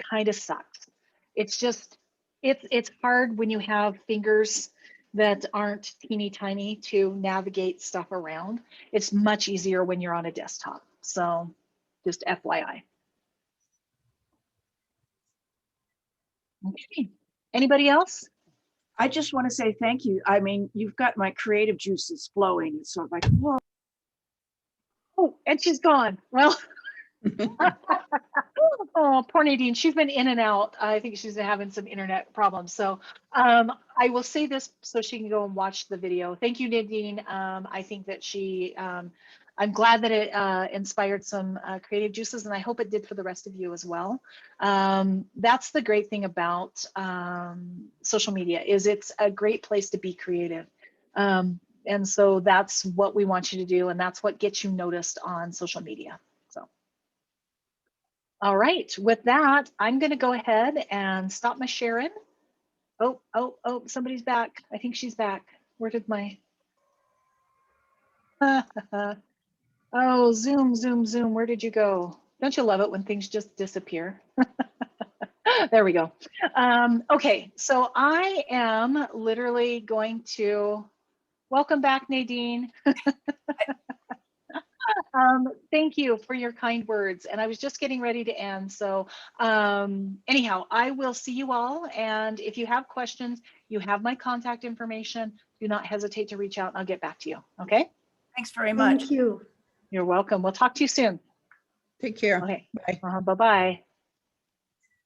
kind of sucks. It's just, it's hard when you have fingers that aren't teeny tiny to navigate stuff around. It's much easier when you're on a desktop. So just FYI. Okay, anybody else? I just want to say thank you. I mean, you've got my creative juices flowing. It's sort of like, whoa. Oh, and she's gone. Well, oh, poor Nadine. She's been in and out. I think she's having some internet problems. So I will say this so she can go and watch the video. Thank you, Nadine. I think that she, I'm glad that it inspired some creative juices, and I hope it did for the rest of you as well. That's the great thing about social media, is it's a great place to be creative. And so that's what we want you to do, and that's what gets you noticed on social media. So, all right, with that, I'm going to go ahead and stop my sharing. Oh, somebody's back. I think she's back. Where did my... Oh, Zoom, where did you go? Don't you love it when things just disappear? There we go. Okay, so I am literally going to... Welcome back, Nadine. Thank you for your kind words. And I was just getting ready to end. So anyhow, I will see you all. And if you have questions, you have my contact information. Do not hesitate to reach out and I'll get back to you. Okay. Thanks very much. Thank you. You're welcome. We'll talk to you soon. Take care. Okay. Bye. Bye-bye.